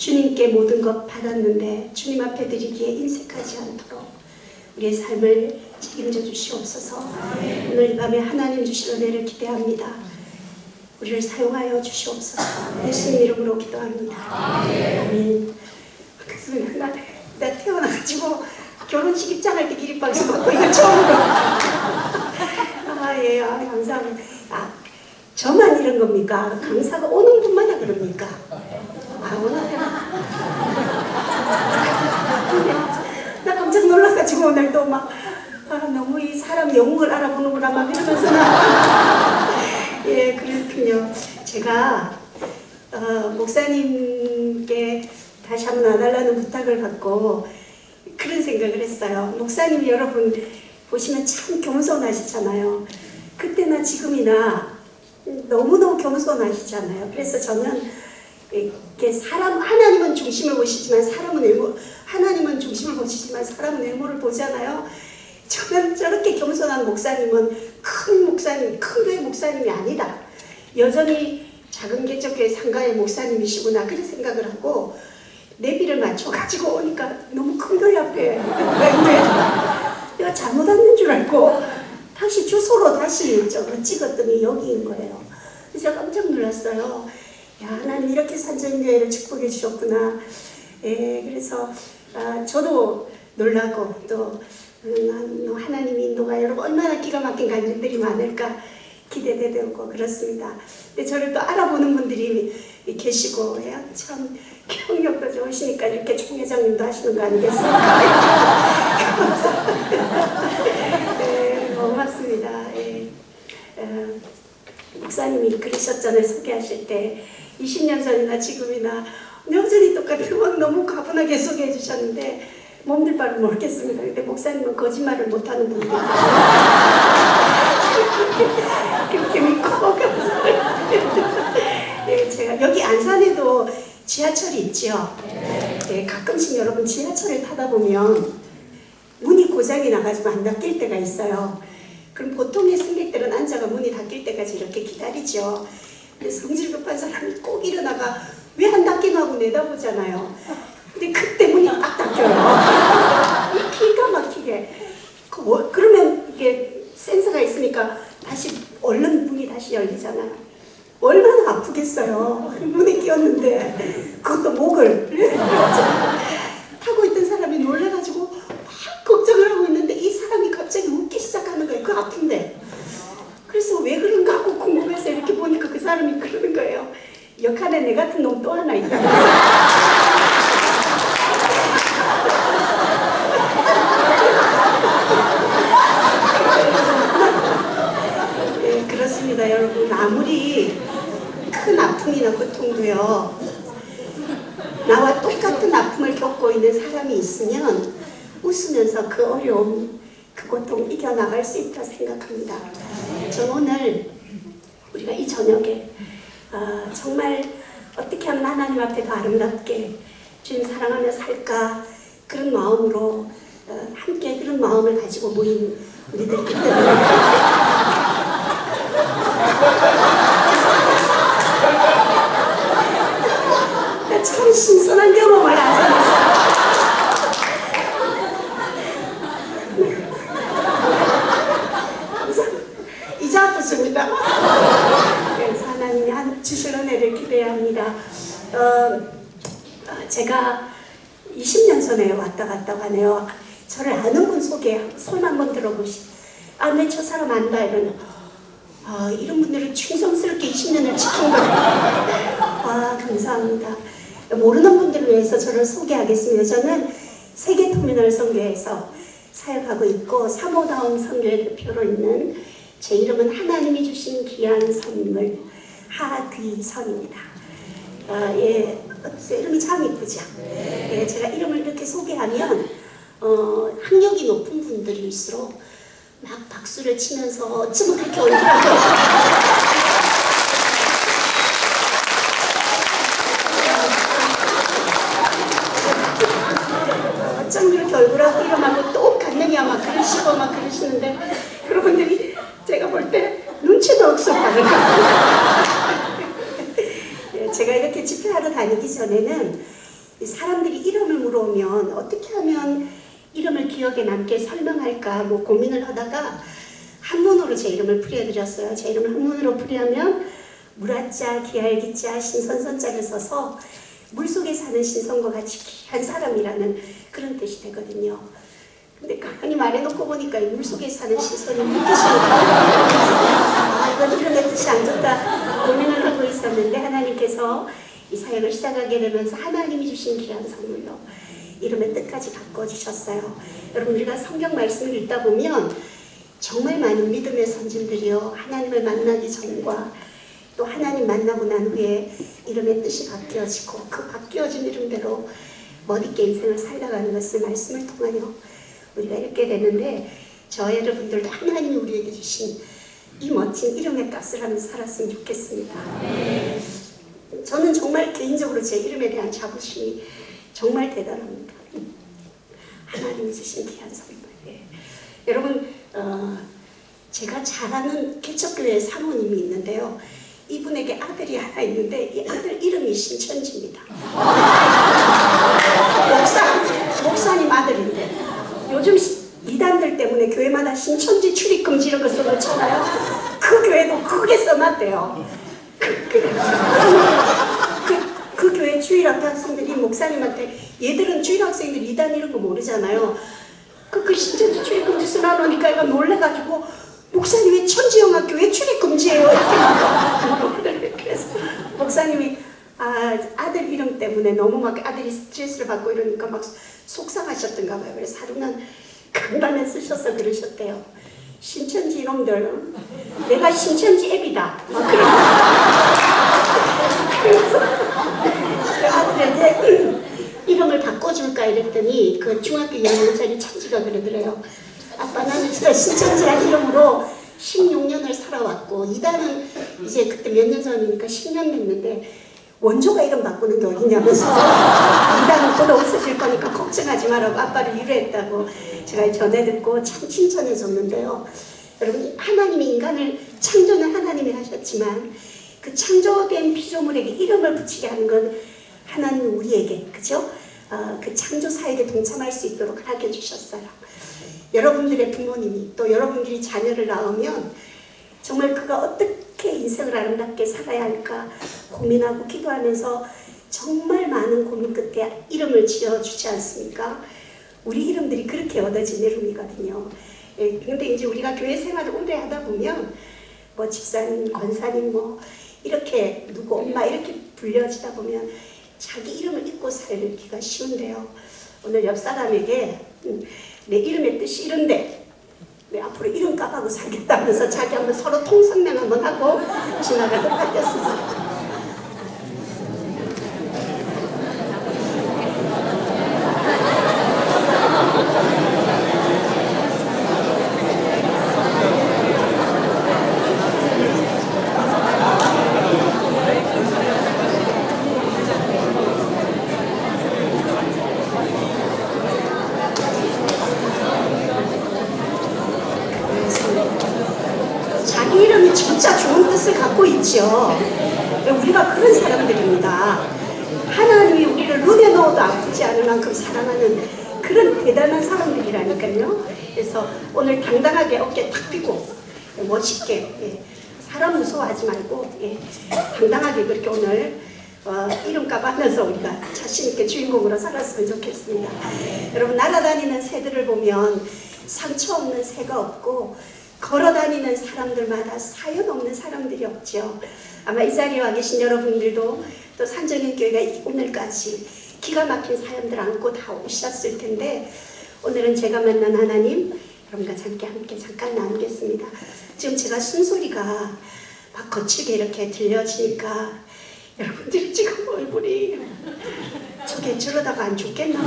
주님께 모든 것 받았는데 주님 앞에 드리기에 인색하지 않도록 우리의 삶을 책임져 주시옵소서. 오늘 이 밤에 하나님 주실 은혜를 기대합니다. 우리를 사용하여 주시옵소서. 예수님 이름으로 기도합니다. 아멘. 그래서 나 태어나가지고 결혼식 입장할 때 기립박수 받고 이거 처음으로. 예, 감사합니다. 저만 이런 겁니까? 강사가 오는 분마다 그럽니까? 오늘 나 깜짝 놀라가지고 오늘도 막 너무 이 사람 영웅을 알아보는구나 막 이러면서 예, 그렇군요. 제가 목사님께 다시 한번 와달라는 부탁을 받고 그런 생각을 했어요. 목사님 여러분 보시면 참 겸손하시잖아요. 그때나 지금이나 너무너무 겸손하시잖아요. 그래서 저는 이렇게 하나님은 중심을 보시지만 하나님은 중심을 보시지만 사람은 외모를 보잖아요. 저는 저렇게 겸손한 목사님은 큰 교회 목사님이 아니다. 여전히 작은 개척교회 상가의 목사님이시구나 그런 생각을 하고 내비를 맞춰가지고 오니까 너무 큰 교회 앞에 내가 잘못 왔는 줄 알고 다시 주소로 다시 찍었더니 여기인 거예요. 그래서 제가 깜짝 놀랐어요. 야, 하나님 이렇게 산전교회를 축복해 주셨구나. 예, 그래서 저도 놀라고 또 하나님 인도가 여러분 얼마나 기가 막힌 간증들이 많을까 기대되고 그렇습니다. 근데 저를 또 알아보는 분들이 계시고 참 경력도 좋으시니까 이렇게 총회장님도 하시는 거 아니겠습니까? 네, 고맙습니다. 예. 목사님이 그러셨잖아요. 소개하실 때 20년 전이나 지금이나 여전히 똑같은 막 너무 가분하게 소개해 주셨는데 몸둘 바를 모르겠습니다. 근데 목사님은 거짓말을 못하는 분이에요. 그렇게 믿고 감사합니다. 네, 제가 여기 안산에도 지하철이 있죠. 네, 가끔씩 여러분 지하철을 타다 보면 문이 고장이 나가지고 안 닫힐 때가 있어요. 그럼 보통의 승객들은 앉아가 문이 닫힐 때까지 이렇게 기다리죠. 근데 성질 급한 사람이 꼭 일어나가 왜 안 닫긴 하고 내다보잖아요. 근데 그때 문이 딱 닫혀요. 기가 막히게. 그러면 이게 센서가 있으니까 다시 얼른 문이 다시 열리잖아요. 얼마나 아프겠어요. 문에 끼었는데 그것도 목을 타고 있던 사람이 놀라가지고 막 걱정을 하고 있는데 이 사람이 갑자기 웃기 시작하는 거예요. 그 아픈데. 그래서 왜 그런가 하고 궁금해서 이렇게 보니까 그 사람이 그러는 거예요. 역할에 내 같은 놈 또 하나 있다. 네, 그렇습니다. 여러분 아무리 큰 아픔이나 고통도요 나와 똑같은 아픔을 겪고 있는 사람이 있으면 웃으면서 그 어려움 그 고통 이겨나갈 수 있다 생각합니다. 저 오늘 우리가 이 저녁에 정말 어떻게 하면 하나님 앞에 더 아름답게 주님 사랑하며 살까 그런 마음으로 함께 그런 마음을 가지고 모인 우리들이기 때문에 참 신선한 경험을 하셨어요. 이제 아프십니다. 그래서 하나님이 주실 은혜를 기대합니다. 제가 20년 전에 왔다 갔다 하네요. 저를 아는 분 소개 손 한번 들어보시. 내 저 사람 안다 이러면 이런 분들은 충성스럽게 20년을 지킨 거예요. 감사합니다. 모르는 분들을 위해서 저를 소개하겠습니다. 저는 세계터미널 선교회에서 사역하고 있고 사모다운 선교회 대표로 있는 제 이름은 하나님이 주신 귀한 선물 하귀선입니다. 예, 이름이 참 이쁘죠? 예, 제가 이름을 이렇게 소개하면 학력이 높은 분들일수록 막 박수를 치면서 어쩌면 그렇게 얼굴하고 어쩜 그렇게 얼굴하고 이름하고 똑같느냐 막 그러시고 막 그러시는데 여러분들이 제가 볼 때 눈치도 없어 받을까. 제가 이렇게 집회하러 다니기 전에는 사람들이 이름을 물어오면 어떻게 하면 이름을 기억에 남게 설명할까 뭐 고민을 하다가 한문으로 제 이름을 풀이해드렸어요. 제 이름을 한문으로 풀이하면 물아자, 기알기자, 신선선자를 써서 물속에 사는 신선과 같이 귀한 사람이라는 그런 뜻이 되거든요. 근데 가만히 말해놓고 보니까 물속에 사는 신선이 물귀신이다. 이건 이름의 뜻이 안 좋다 고민을 하고 있었는데 하나님께서 이 사역을 시작하게 되면서 하나님이 주신 귀한 선물로 이름의 뜻까지 바꿔주셨어요. 여러분 우리가 성경 말씀을 읽다 보면 정말 많은 믿음의 선진들이요 하나님을 만나기 전과 또 하나님 만나고 난 후에 이름의 뜻이 바뀌어지고 그 바뀌어진 이름대로 멋있게 인생을 살아가는 것을 말씀을 통하여 우리가 읽게 되는데 저 여러분들도 하나님이 우리에게 주신 이 멋진 이름의 값을 하면서 살았으면 좋겠습니다. 저는 정말 개인적으로 제 이름에 대한 자부심이 정말 대단합니다. 하나님이 주신 귀한 선물. 여러분 제가 잘 아는 개척교회 사모님이 있는데요. 이분에게 아들이 하나 있는데 이 아들 이름이 신천지입니다. 목사님 아들인데 요즘 이단들 때문에 교회마다 신천지 출입금지 이런 거 써놓잖아요. 그 교회도 크게 써놨대요. 그 교회 주일학교 학생들이 목사님한테 얘들은 주일학생들 이단 이런 거 모르잖아요. 그 신천지 출입금지 써놔놓으니까 얘가 놀래가지고 목사님 왜 천지영학교 왜 출입금지예요? 이렇게 그래서 목사님이 아들 이름 때문에 너무 막 아들이 스트레스를 받고 이러니까 막 속상하셨던가 봐요. 그래서 하루는 간밤에 쓰셔서 그러셨대요. 신천지 이놈들 내가 신천지 앱이다. 막 그래서 그 아들한테 이름을 바꿔줄까 이랬더니 그 중학교 2학년짜리 천지가 그러더래요. 아빠 나는 진짜 신천지란 이름으로 16년을 살아왔고 이단은 이제 그때 몇 년 전이니까 10년 됐는데 원조가 이름 바꾸는 게 어디냐면서 이단은 곧 없어질 거니까 걱정하지 말라고 아빠를 위로했다고 제가 전해 듣고 참 칭찬해 줬는데요. 여러분 하나님이 인간을 창조는 하나님이 하셨지만 그 창조된 피조물에게 이름을 붙이게 하는 건 하나님이 우리에게 그죠? 그 창조 사역에 동참할 수 있도록 허락해 주셨어요. 여러분들의 부모님이 또 여러분들이 자녀를 낳으면 정말 그가 어떻게 인생을 아름답게 살아야 할까 고민하고 기도하면서 정말 많은 고민 끝에 이름을 지어주지 않습니까? 우리 이름들이 그렇게 얻어진 이름이거든요. 근데 이제 우리가 교회 생활을 오래 하다 보면 뭐 집사님, 권사님 뭐 이렇게 누구 엄마 이렇게 불려지다 보면 자기 이름을 잊고 살기가 쉬운데요. 오늘 옆 사람에게 내 이름의 뜻이 이런데 내 앞으로 이름 값하고 살겠다면서 자기 한번 서로 통성명 한번 하고 지나가도록 하겠습니다. 자기 이름이 진짜 좋은 뜻을 갖고 있죠. 우리가 그런 사람들입니다. 하나님이 우리를 눈에 넣어도 아프지 않을 만큼 사랑하는 그런 대단한 사람들이라니까요. 그래서 오늘 당당하게 어깨 탁 펴고 멋있게 사람 무서워하지 말고 당당하게 그렇게 오늘 이름값 하면서 우리가 자신있게 주인공으로 살았으면 좋겠습니다. 여러분 날아다니는 새들을 보면 상처 없는 새가 없고 걸어다니는 사람들마다 사연 없는 사람들이 없죠. 아마 이 자리에 와 계신 여러분들도 또 산정인 교회가 오늘까지 기가 막힌 사연들 안고 다 오셨을 텐데 오늘은 제가 만난 하나님 여러분과 함께 잠깐 나누겠습니다. 지금 제가 숨소리가 막 거칠게 이렇게 들려지니까 여러분들이 지금 얼굴이 저게 저러다가 안 죽겠나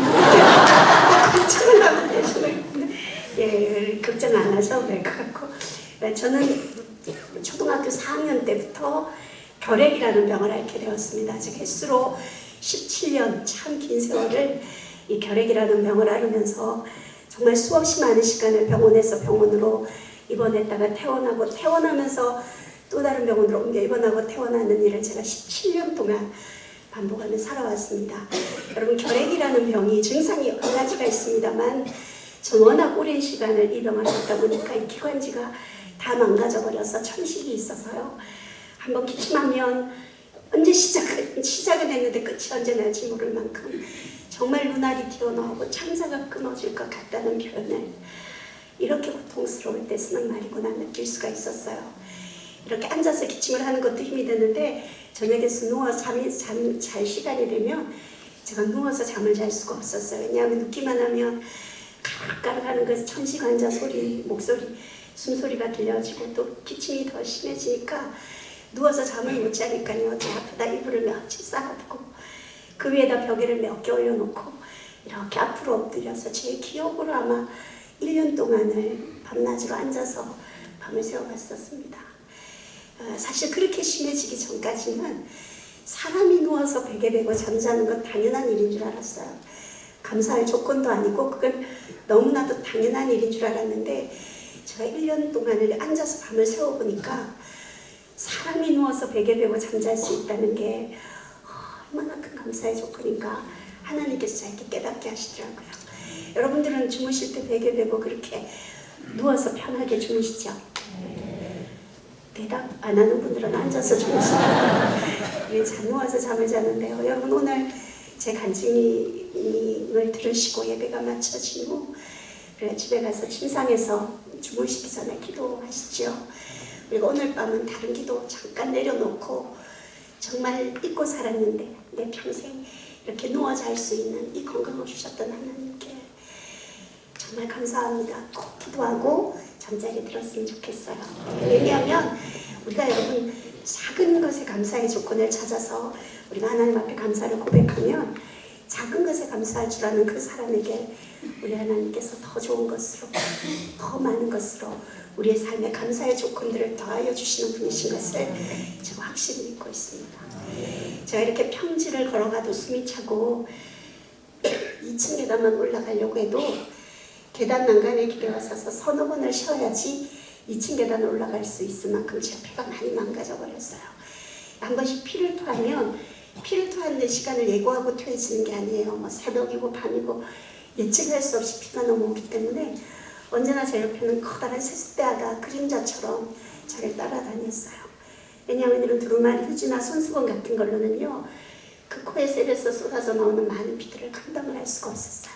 걱정을 하는데 걱정 안 하셔도 될 것 같고 저는 초등학교 4학년 때부터 결핵이라는 병을 앓게 되었습니다. 즉 횟수로 17년 참 긴 세월을 이 결핵이라는 병을 앓으면서 정말 수없이 많은 시간을 병원에서 병원으로 입원했다가 퇴원하고 퇴원하면서 또 다른 병원으로 옮겨 입원하고 퇴원하는 일을 제가 17년 동안 반복하며 살아왔습니다. 여러분, 결핵이라는 병이 증상이 여러 가지가 있습니다만 전 워낙 오랜 시간을 이 병을 앓다 보니까 이 기관지가 다 망가져버려서 천식이 있어서요. 한번 기침하면 언제 시작은 했는데 끝이 언제 날지 모를 만큼 정말 눈알이 튀어나오고 창자가 끊어질 것 같다는 표현을 이렇게 고통스러울 때 쓰는 말이구나 느낄 수가 있었어요. 이렇게 앉아서 기침을 하는 것도 힘이 드는데 저녁에서 누워 잘 시간이 되면 제가 누워서 잠을 잘 수가 없었어요. 왜냐하면 눕기만 하면 가락가락 하는 그 천식환자 소리, 목소리, 숨소리가 들려지고 또 기침이 더 심해지니까 누워서 잠을 못 자니까요. 제 앞에다 이불을 며칠 쌓아두고 그 위에다 벽에를 몇 개 올려놓고 이렇게 앞으로 엎드려서 제 기억으로 아마 1년 동안을 밤낮으로 앉아서 밤을 새워봤었습니다. 사실 그렇게 심해지기 전까지는 사람이 누워서 베개 베고 잠자는 건 당연한 일인 줄 알았어요. 감사할 조건도 아니고 그건 너무나도 당연한 일인 줄 알았는데 제가 1년 동안을 앉아서 밤을 새워보니까 사람이 누워서 베개 베고 잠잘 수 있다는 게 얼마나 큰 감사의 조건인가 하나님께서 이렇게 깨닫게 하시더라고요. 여러분들은 주무실 때 베개 베고 그렇게 누워서 편하게 주무시죠? 대답 안 하는 분들은 앉아서 주무시죠. 우리 잘 누워서 잠을 자는데요. 여러분, 오늘 제 간증을 들으시고 예배가 마쳐진 후 집에 가서 침상에서 주무시기 전에 기도하시죠. 그리고 오늘 밤은 다른 기도 잠깐 내려놓고 정말 잊고 살았는데 내 평생 이렇게 누워 잘 수 있는 이 건강을 주셨던 하나님께 정말 감사합니다. 꼭 기도하고 잠자리에 들었으면 좋겠어요. 왜냐하면 우리가 여러분 작은 것에 감사의 조건을 찾아서 우리가 하나님 앞에 감사를 고백하면 작은 것에 감사할 줄 아는 그 사람에게 우리 하나님께서 더 좋은 것으로 더 많은 것으로 우리의 삶에 감사의 조건들을 더하여 주시는 분이신 것을 제가 확실히 믿고 있습니다. 제가 이렇게 평지를 걸어가도 숨이 차고 2층 계단만 올라가려고 해도 계단 난간에 기대어 서서 서너 번을 쉬어야지 2층 계단을 올라갈 수 있을 만큼 제 폐가 많이 망가져 버렸어요. 한 번씩 피를 토하면 피를 토하는 시간을 예고하고 토해지는 게 아니에요. 뭐 새벽이고 밤이고 예측할 수 없이 피가 넘어오기 때문에 언제나 제 옆에는 커다란 세숫대야가 그림자처럼 저를 따라다녔어요. 왜냐하면 이런 두루마리 휴지나 손수건 같은 걸로는요 그 코에 셀에서 쏟아져 나오는 많은 피들을 감당을 할 수가 없었어요.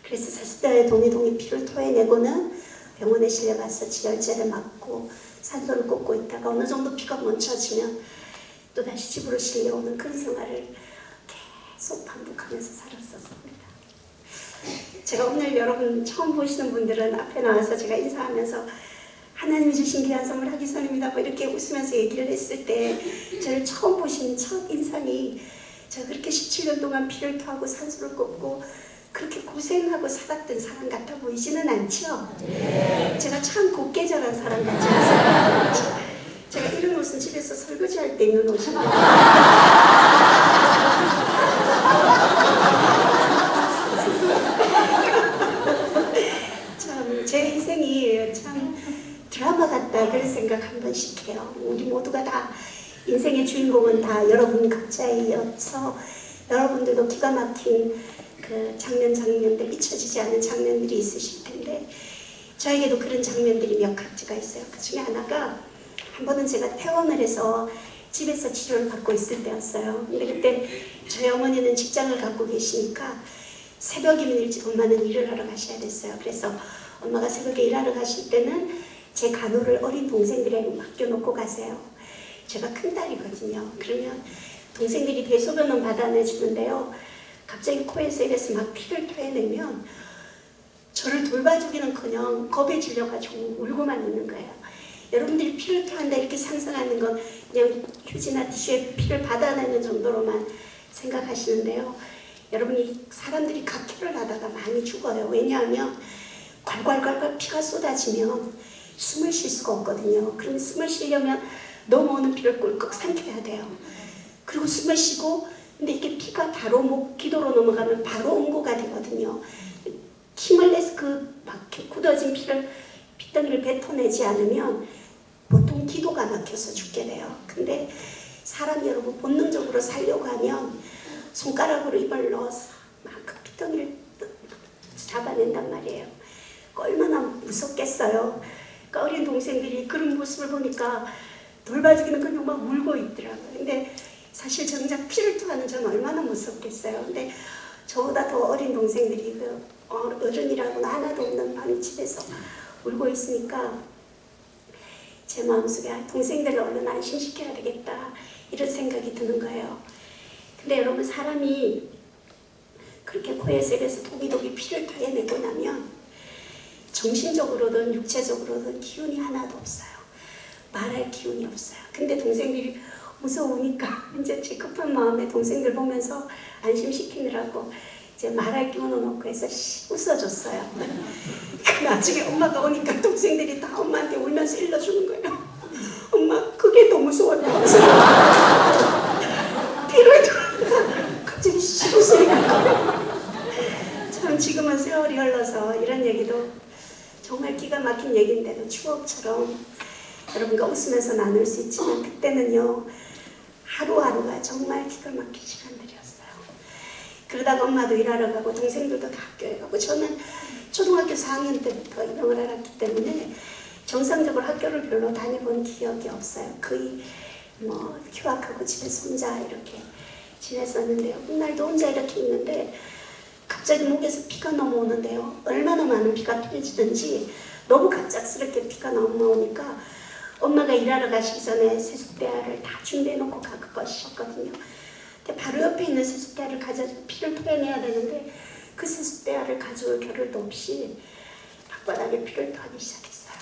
그래서 세숫대야에 동이 피를 토해내고는 병원에 실려가서 지혈제를 맞고 산소를 꽂고 있다가 어느 정도 피가 멈춰지면 또다시 집으로 실려오는 그런 생활을 계속 반복하면서 살았었습니다. 제가 오늘 여러분 처음 보시는 분들은 앞에 나와서 제가 인사하면서 하나님이 주신 귀한 선물 하기 선입니다 뭐 이렇게 웃으면서 얘기를 했을 때 저를 처음 보신 첫 인상이 제가 그렇게 17년 동안 피를 토하고 산소를 꽂고 그렇게 고생하고 살았던 사람 같아 보이지는 않죠? 네. 제가 참 곱게 자란 사람 같지 않습니까? 제가 이런 옷은 집에서 설거지할 때 입는 옷입니다. 참 제 인생이 참 드라마 같다 그런 생각 한 번씩 해요. 우리 모두가 다 인생의 주인공은 다 여러분 각자이어서 여러분들도 기가 막힌 그 장면들 잊혀지지 않는 장면들이 있으실 텐데 저에게도 그런 장면들이 몇 가지가 있어요. 그 중에 하나가 한 번은 제가 퇴원을 해서 집에서 치료를 받고 있을 때였어요. 근데 그때 저희 어머니는 직장을 갖고 계시니까 새벽이면 일찍 엄마는 일을 하러 가셔야 됐어요. 그래서 엄마가 새벽에 일하러 가실 때는 제 간호를 어린 동생들에게 맡겨놓고 가세요. 제가 큰딸이거든요. 그러면 동생들이 대소변은 받아내주는데요. 갑자기 코에서 이래서 막 피를 토해내면 저를 돌봐주기는커녕 겁에 질려가지고 울고만 있는 거예요. 여러분들이 피를 토한다 이렇게 상상하는 건 그냥 휴지나 티슈에 피를 받아내는 정도로만 생각하시는데요. 여러분이 사람들이 각혈을 하다가 많이 죽어요. 왜냐하면 괄괄괄괄 피가 쏟아지면 숨을 쉴 수가 없거든요. 그럼 숨을 쉬려면 넘어오는 피를 꿀꺽 삼켜야 돼요. 그리고 숨을 쉬고 근데 이게 피가 바로 목 기도로 넘어가면 바로 응고가 되거든요. 힘을 내서 그 막 굳어진 핏덩이를 뱉어내지 않으면 보통 기도가 막혀서 죽게 돼요. 근데 사람이 여러분 본능적으로 살려고 하면 손가락으로 입을 넣어서 막 그 피덩이를 잡아낸단 말이에요. 얼마나 무섭겠어요. 그러니까 어린 동생들이 그런 모습을 보니까 돌봐주기는 그냥 막 울고 있더라고요. 근데 사실 정작 피를 토하는 저는 얼마나 무섭겠어요. 근데 저보다 더 어린 동생들이 그 어른이라고는 하나도 없는 밤에 집에서 울고 있으니까 제 마음속에 동생들을 얼른 안심시켜야 되겠다 이런 생각이 드는 거예요. 근데 여러분 사람이 그렇게 코에서 이래서 도기도기 피를 토해내고 나면 정신적으로든 육체적으로든 기운이 하나도 없어요. 말할 기운이 없어요. 근데 동생들이 무서우니까 이제 제 급한 마음에 동생들 보면서 안심시키느라고 이제 말할 기운은 없고 해서 웃어줬어요. 나중에 엄마가 오니까 동생들이 다 엄마한테 울면서 일러주는 거예요. 엄마 그게 더 무서웠다면서 피를 토하니까 갑자기 웃으니까 참 지금은 세월이 흘러서 이런 얘기도 정말 기가 막힌 얘기인데도 추억처럼 여러분과 웃으면서 나눌 수 있지만 그때는요 하루하루가 정말 기가 막힌 시간들이었어요. 그러다가 엄마도 일하러 가고 동생들도 다 학교에 가고 저는 초등학교 4학년 때부터 입영을 알았기 때문에 정상적으로 학교를 별로 다녀본 기억이 없어요. 거의 뭐 휴학하고 집에서 혼자 이렇게 지냈었는데요. 그날도 혼자 이렇게 있는데 갑자기 목에서 피가 넘어오는데요. 얼마나 많은 피가 터지든지 너무 갑작스럽게 피가 넘어오니까 엄마가 일하러 가시기 전에 세숫대야를 다 준비해놓고 가셨거든요. 근데 바로 옆에 있는 세숫대야를 가져서 피를 토해내야 되는데 그 세숫대야를 가져올 겨를도 없이 방바닥에 피를 토하기 시작했어요.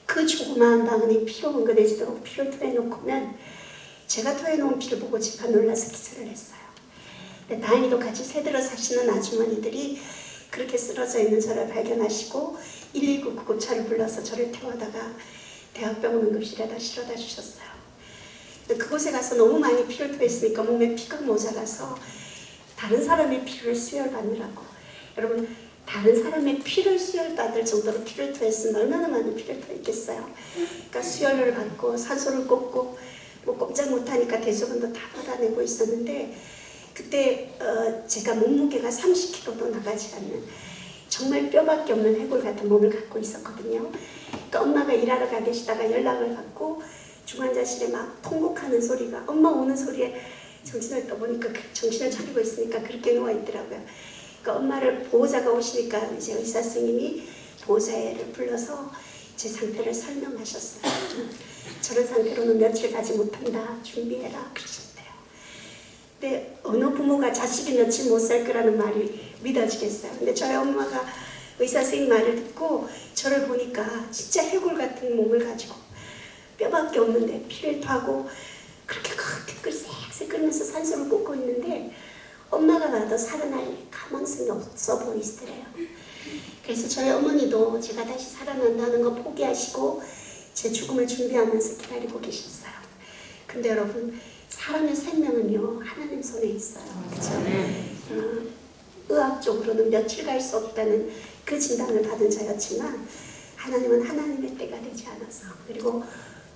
그 조그마한 방울이 피로 뭉근해지도록 피를 토해놓고는 제가 토해놓은 피를 보고 제가 놀라서 기절을 했어요. 근데 다행히도 같이 새들어 사시는 아주머니들이 그렇게 쓰러져 있는 저를 발견하시고 119 구급차를 불러서 저를 태워다가 대학병원 응급실에다 실어다 주셨어요. 그곳에 가서 너무 많이 피를 토했으니까 몸에 피가 모자라서 다른 사람의 피를 수혈받느라고 여러분 다른 사람의 피를 수혈받을 정도로 피를 토했으면 얼마나 많은 피를 토했겠어요. 그러니까 수혈을 받고 산소를 꽂고 뭐 꼼짝 못하니까 대소변도 다 받아내고 있었는데 그때 제가 몸무게가 30kg도 나가지 않는 정말 뼈밖에 없는 해골 같은 몸을 갖고 있었거든요. 그러니까 엄마가 일하러 가 계시다가 연락을 받고 중환자실에 막 통곡하는 소리가 엄마 오는 소리에 정신을 떠보니까 정신을 차리고 있으니까 그렇게 누워있더라고요. 그러니까 엄마를 보호자가 오시니까 이제 의사 선생님이 보호자를 불러서 제 상태를 설명하셨어요. 저런 상태로는 며칠 가지 못한다. 준비해라. 그러셨대요. 근데 어느 부모가 자식이 며칠 못 살 거라는 말이 믿어지겠어요. 근데 저희 엄마가 의사 선생님 말을 듣고 저를 보니까 진짜 해골 같은 몸을 가지고 뼈밖에 없는데 피를 토하고 그렇게 그 쎄쎄 끓면서 산소를 꽂고 있는데 엄마가 봐도 살아날 가망성이 없어 보이시더래요. 그래서 저희 어머니도 제가 다시 살아난다는 거 포기하시고 제 죽음을 준비하면서 기다리고 계셨어요. 근데 여러분 사람의 생명은요 하나님 손에 있어요. 그렇죠? 의학적으로는 며칠 갈 수 없다는 그 진단을 받은 저였지만 하나님은 하나님의 때가 되지 않아서 그리고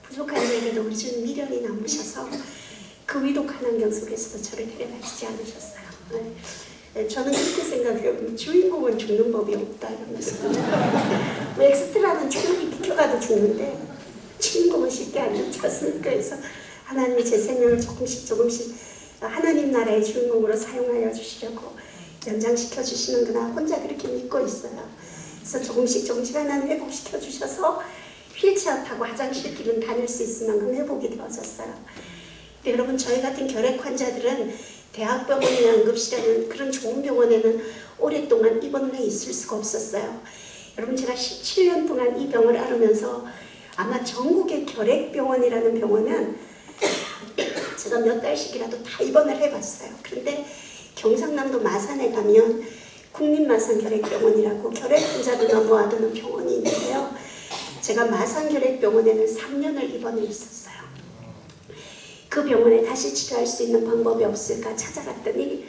부족한 저에게도 우리 주님 미련이 남으셔서 그 위독한 환경 속에서도 저를 데려가시지 않으셨어요. 네, 저는 그렇게 생각해요. 주인공은 죽는 법이 없다 이러면서 왜 엑스트라는 조금이 비켜가도 죽는데 주인공은 쉽게 안 죽지 않습니까? 그래서 하나님이 제 생명을 조금씩 하나님 나라의 주인공으로 사용하여 주시려고 연장시켜 주시는구나 혼자 그렇게 믿고 있어요. 그래서 조금씩 하나님 회복시켜 주셔서 휠체어 타고 화장실 길은 다닐 수 있을 만큼 회복이 되어졌어요. 근데 여러분 저희 같은 결핵 환자들은 대학병원이나 응급실에는 그런 좋은 병원에는 오랫동안 입원해 있을 수가 없었어요. 여러분 제가 17년 동안 이 병을 앓으면서 아마 전국의 결핵병원이라는 병원은 제가 몇 달씩이라도 다 입원을 해봤어요. 그런데 경상남도 마산에 가면 국립마산결핵병원이라고 결핵 환자들 넘어와두는 병원이 있는데요. 제가 마산결핵병원에는 3년을 입원해 있었어요. 그 병원에 다시 치료할 수 있는 방법이 없을까 찾아갔더니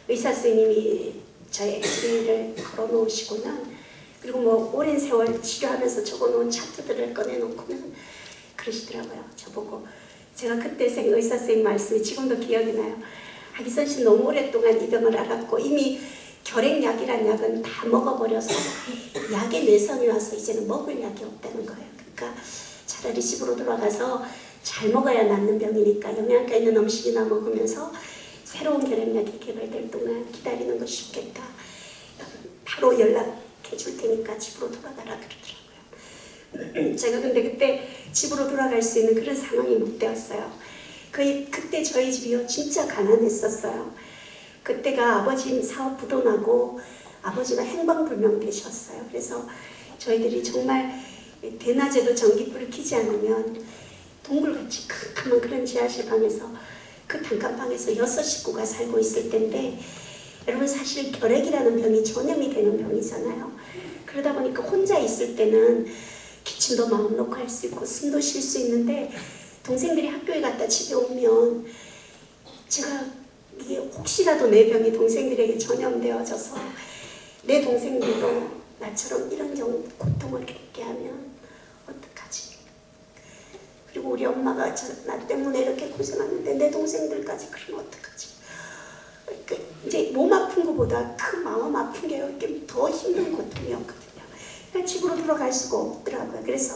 의사 선생님이 저의 엑스레이를 걸어놓으시고는 그리고 뭐 오랜 세월 치료하면서 적어놓은 차트들을 꺼내놓고는 그러시더라고요. 저보고 제가 그때 의사 선생님 말씀이 지금도 기억이 나요. 하기선 씨 너무 오랫동안 이 병을 앓았고 이미 결핵약이란 약은 다 먹어버려서 약의 내성이 와서 이제는 먹을 약이 없다는 거예요. 그러니까 차라리 집으로 돌아가서 잘 먹어야 낫는 병이니까 영양가 있는 음식이나 먹으면서 새로운 결핵약이 개발될 동안 기다리는 것이 좋겠다. 바로 연락해 줄 테니까 집으로 돌아가라 그러더라고요. 제가 근데 그때 집으로 돌아갈 수 있는 그런 상황이 못 되었어요. 그때 저희 집이요 진짜 가난했었어요. 그때가 아버지 사업 부도나고 아버지가 행방불명 되셨어요. 그래서 저희들이 정말 대낮에도 전기불을 켜지 않으면 동굴같이 캄캄한 그런 지하실 방에서 그 단칸방에서 6 식구가 살고 있을 텐데 여러분 사실 결핵이라는 병이 전염이 되는 병이잖아요. 그러다 보니까 혼자 있을 때는 기침도 마음 놓고 할 수 있고 숨도 쉴 수 있는데 동생들이 학교에 갔다 집에 오면 제가 이게 혹시라도 내 병이 동생들에게 전염되어져서 내 동생들도 나처럼 이런 고통을 겪게 하면 어떡하지? 그리고 우리 엄마가 나 때문에 이렇게 고생하는데 내 동생들까지 그러면 어떡하지? 이제 몸 아픈 것보다 그 마음 아픈 게 더 힘든 고통이었거든요. 그러니까 집으로 돌아갈 수가 없더라고요. 그래서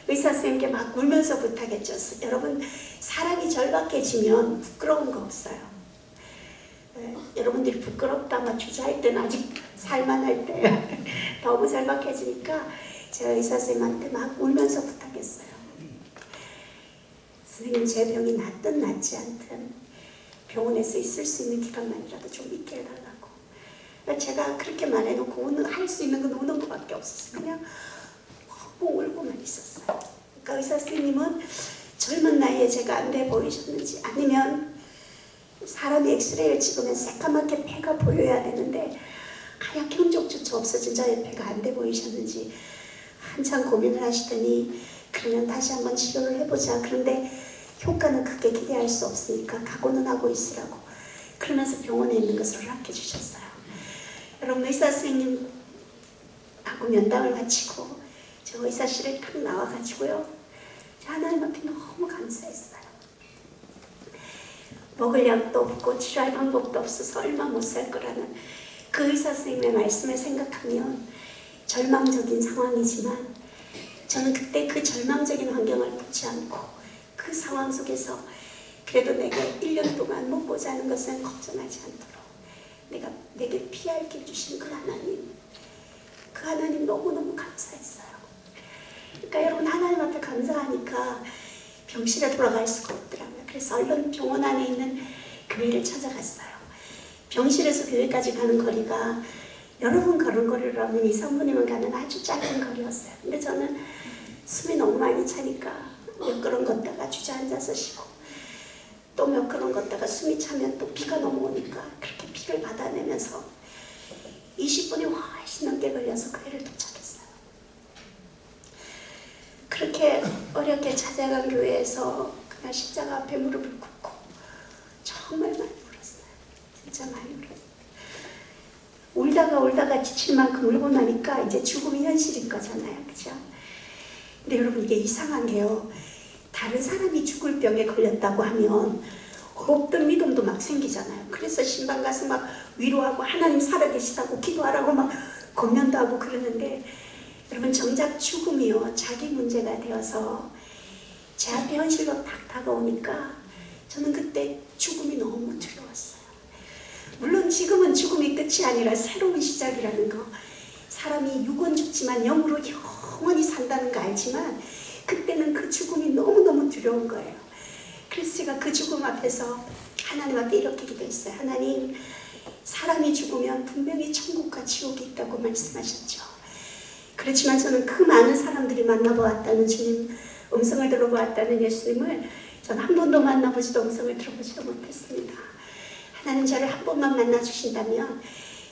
의사 선생님께 막 울면서 부탁했죠. 여러분 사람이 절박해지면 부끄러운 거 없어요. 여러분들이 부끄럽다 막 주저할 때는 아직 살만할 때예요. 너무 절박해지니까 제가 의사 선생님한테 막 울면서 부탁했어요. 선생님 제 병이 낫든 낫지 않든 병원에서 있을 수 있는 기간만이라도 좀 있게 해달라고. 제가 그렇게 말해놓고 할 수 있는 건 우는 것밖에 없었어요. 그냥 펑펑 울고만 있었어요. 그러니까 의사 선생님은 젊은 나이에 제가 안 돼 보이셨는지 아니면 사람이 엑스레이를 찍으면 새까맣게 폐가 보여야 되는데 하얗게 흔적조차 없어진 저의 폐가 안 돼 보이셨는지 한참 고민을 하시더니 그러면 다시 한번 치료를 해보자. 그런데 효과는 크게 기대할 수 없으니까 각오는 하고 있으라고 그러면서 병원에 있는 것을 허락해 주셨어요. 여러분 의사 선생님하고 면담을 마치고 저 의사실에 탁 나와가지고요 하나님 앞에 너무 감사했어요. 먹을 약도 없고 치료할 방법도 없어서 얼마 못 살 거라는 그 의사 선생님의 말씀을 생각하면 절망적인 상황이지만 저는 그때 그 절망적인 환경을 보지 않고 그 상황 속에서 그래도 내게 1년 동안 못 보자는 것은 걱정하지 않도록 내게 피할 길 주신 그 하나님 너무너무 감사했어요. 그러니까 여러분 하나님 앞에 감사하니까 병실에 돌아갈 수가 없더라고요. 그래서 얼른 병원 안에 있는 교회를 찾아갔어요. 병실에서 교회까지 가는 거리가 여러 번 걸은 거리로 하면 2, 3분이면 가는 아주 짧은 거리였어요. 근데 저는 숨이 너무 많이 차니까 몇 걸음 걷다가 주저앉아서 쉬고 또 몇 걸음 걷다가 숨이 차면 또 비가 넘어오니까 그렇게 피를 받아내면서 20분이 훨씬 넘게 걸려서 교회를 도착했어요. 그렇게 어렵게 찾아간 교회에서 그날 십자가 앞에 무릎을 꿇고 정말 많이 울었어요. 진짜 많이 울었어요. 울다가 지칠 만큼 울고 나니까 이제 죽음이 현실인 거잖아요. 그죠? 근데 여러분 이게 이상한 게요. 다른 사람이 죽을 병에 걸렸다고 하면 없던 믿음도 막 생기잖아요. 그래서 신방 가서 막 위로하고 하나님 살아계시다고 기도하라고 막 권면도 하고 그러는데 여러분 정작 죽음이요. 자기 문제가 되어서 제 앞에 현실로 딱 다가오니까 저는 그때 죽음이 너무 두려웠어요. 물론 지금은 죽음이 끝이 아니라 새로운 시작이라는 거. 사람이 육은 죽지만 영으로 영원히 산다는 거 알지만 그때는 그 죽음이 너무너무 두려운 거예요. 그래서 제가 그 죽음 앞에서 하나님 앞에 이렇게 기도했어요. 하나님, 사람이 죽으면 분명히 천국과 지옥이 있다고 말씀하셨죠. 그렇지만 저는 그 많은 사람들이 만나보았다는 주님, 음성을 들어보았다는 예수님을 저는 한 번도 만나보지도 음성을 들어보지도 못했습니다. 하나님 저를 한 번만 만나주신다면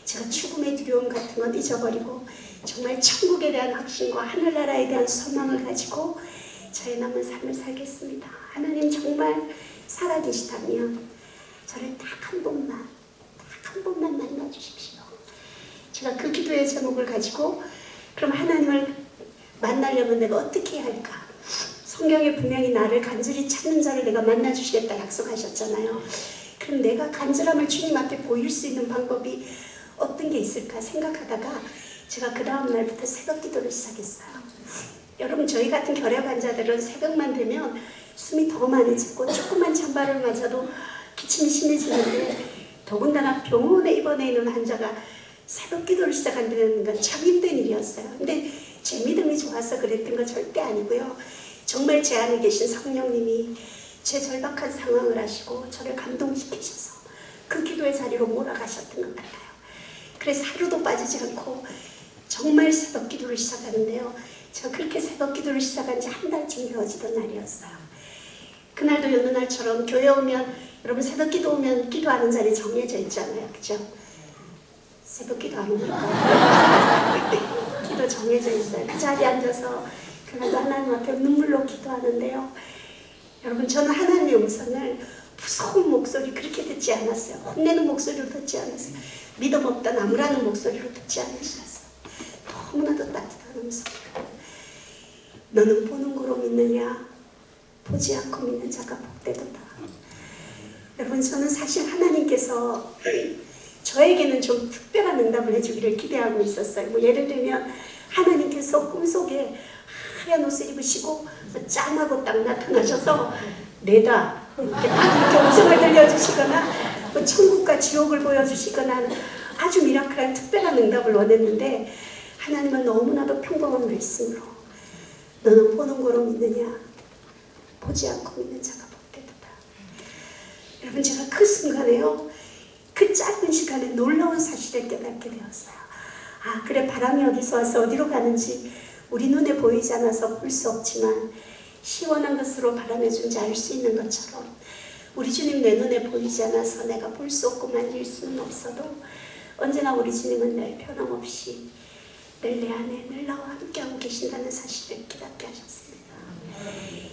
제가 죽음의 두려움 같은 건 잊어버리고 정말 천국에 대한 확신과 하늘나라에 대한 소망을 가지고 저의 남은 삶을 살겠습니다. 하나님 정말 살아계시다면 저를 딱 한 번만 만나주십시오. 제가 그 기도의 제목을 가지고 그럼 하나님을 만나려면 내가 어떻게 해야 할까? 성경에 분명히 나를 간절히 찾는 자를 내가 만나주시겠다 약속하셨잖아요. 그럼 내가 간절함을 주님 앞에 보일 수 있는 방법이 어떤 게 있을까 생각하다가 제가 그 다음 날부터 새벽 기도를 시작했어요. 여러분, 저희 같은 결핵 환자들은 새벽만 되면 숨이 더 많아지고 조금만 찬바람을 맞아도 기침이 심해지는데, 더군다나 병원에 입원해 있는 환자가 새벽 기도를 시작한다는 건 참 힘든 일이었어요. 근데 제 믿음이 좋아서 그랬던 거 절대 아니고요. 정말 제 안에 계신 성령님이 제 절박한 상황을 아시고 저를 감동시키셔서 그 기도의 자리로 몰아가셨던 것 같아요. 그래서 하루도 빠지지 않고 정말 새벽 기도를 시작하는데요. 제가 그렇게 새벽 기도를 시작한 지 한 달쯤 되어지던 날이었어요. 그날도 여느 날처럼 교회 오면, 여러분 새벽 기도 오면 기도하는 자리 정해져 있잖아요. 그죠? 새벽 기도 안 오니까 기도 정해져 있어요. 그 자리에 앉아서 그날도 하나님 앞에 눈물로 기도하는데요. 여러분, 저는 하나님의 음성을 무서운 목소리 그렇게 듣지 않았어요. 혼내는 목소리로 듣지 않았어요. 믿음 없다 나무라는 목소리로 듣지 않으셨어요. 너무나도 따뜻한 음성이에요. 너는 보는 거로 믿느냐? 보지 않고 믿는 자가 복되도다. 여러분, 저는 사실 하나님께서 저에게는 좀 특별한 응답을 해주기를 기대하고 있었어요. 뭐 예를 들면 하나님께서 꿈속에 하얀 옷을 입으시고 짱하고 딱 나타나셔서 내다 이렇게 딱 이렇게 음성을 들려주시거나 뭐 천국과 지옥을 보여주시거나 아주 미라클한 특별한 응답을 원했는데, 하나님은 너무나도 평범한 말씀으로 너는 보는 거로 믿느냐? 보지 않고 믿는 자가 복되도다. 여러분, 제가 그 순간에요, 그 짧은 시간에 놀라운 사실을 깨닫게 되었어요. 아, 그래, 바람이 어디서 와서 어디로 가는지 우리 눈에 보이지 않아서 볼 수 없지만 시원한 것으로 바람해준지 알 수 있는 것처럼 우리 주님 내 눈에 보이지 않아서 내가 볼 수 없고 만질 수는 없어도 언제나 우리 주님은 늘 변함없이 늘 내 안에 늘 나와 함께하고 계신다는 사실을 깨닫게 하셨습니다.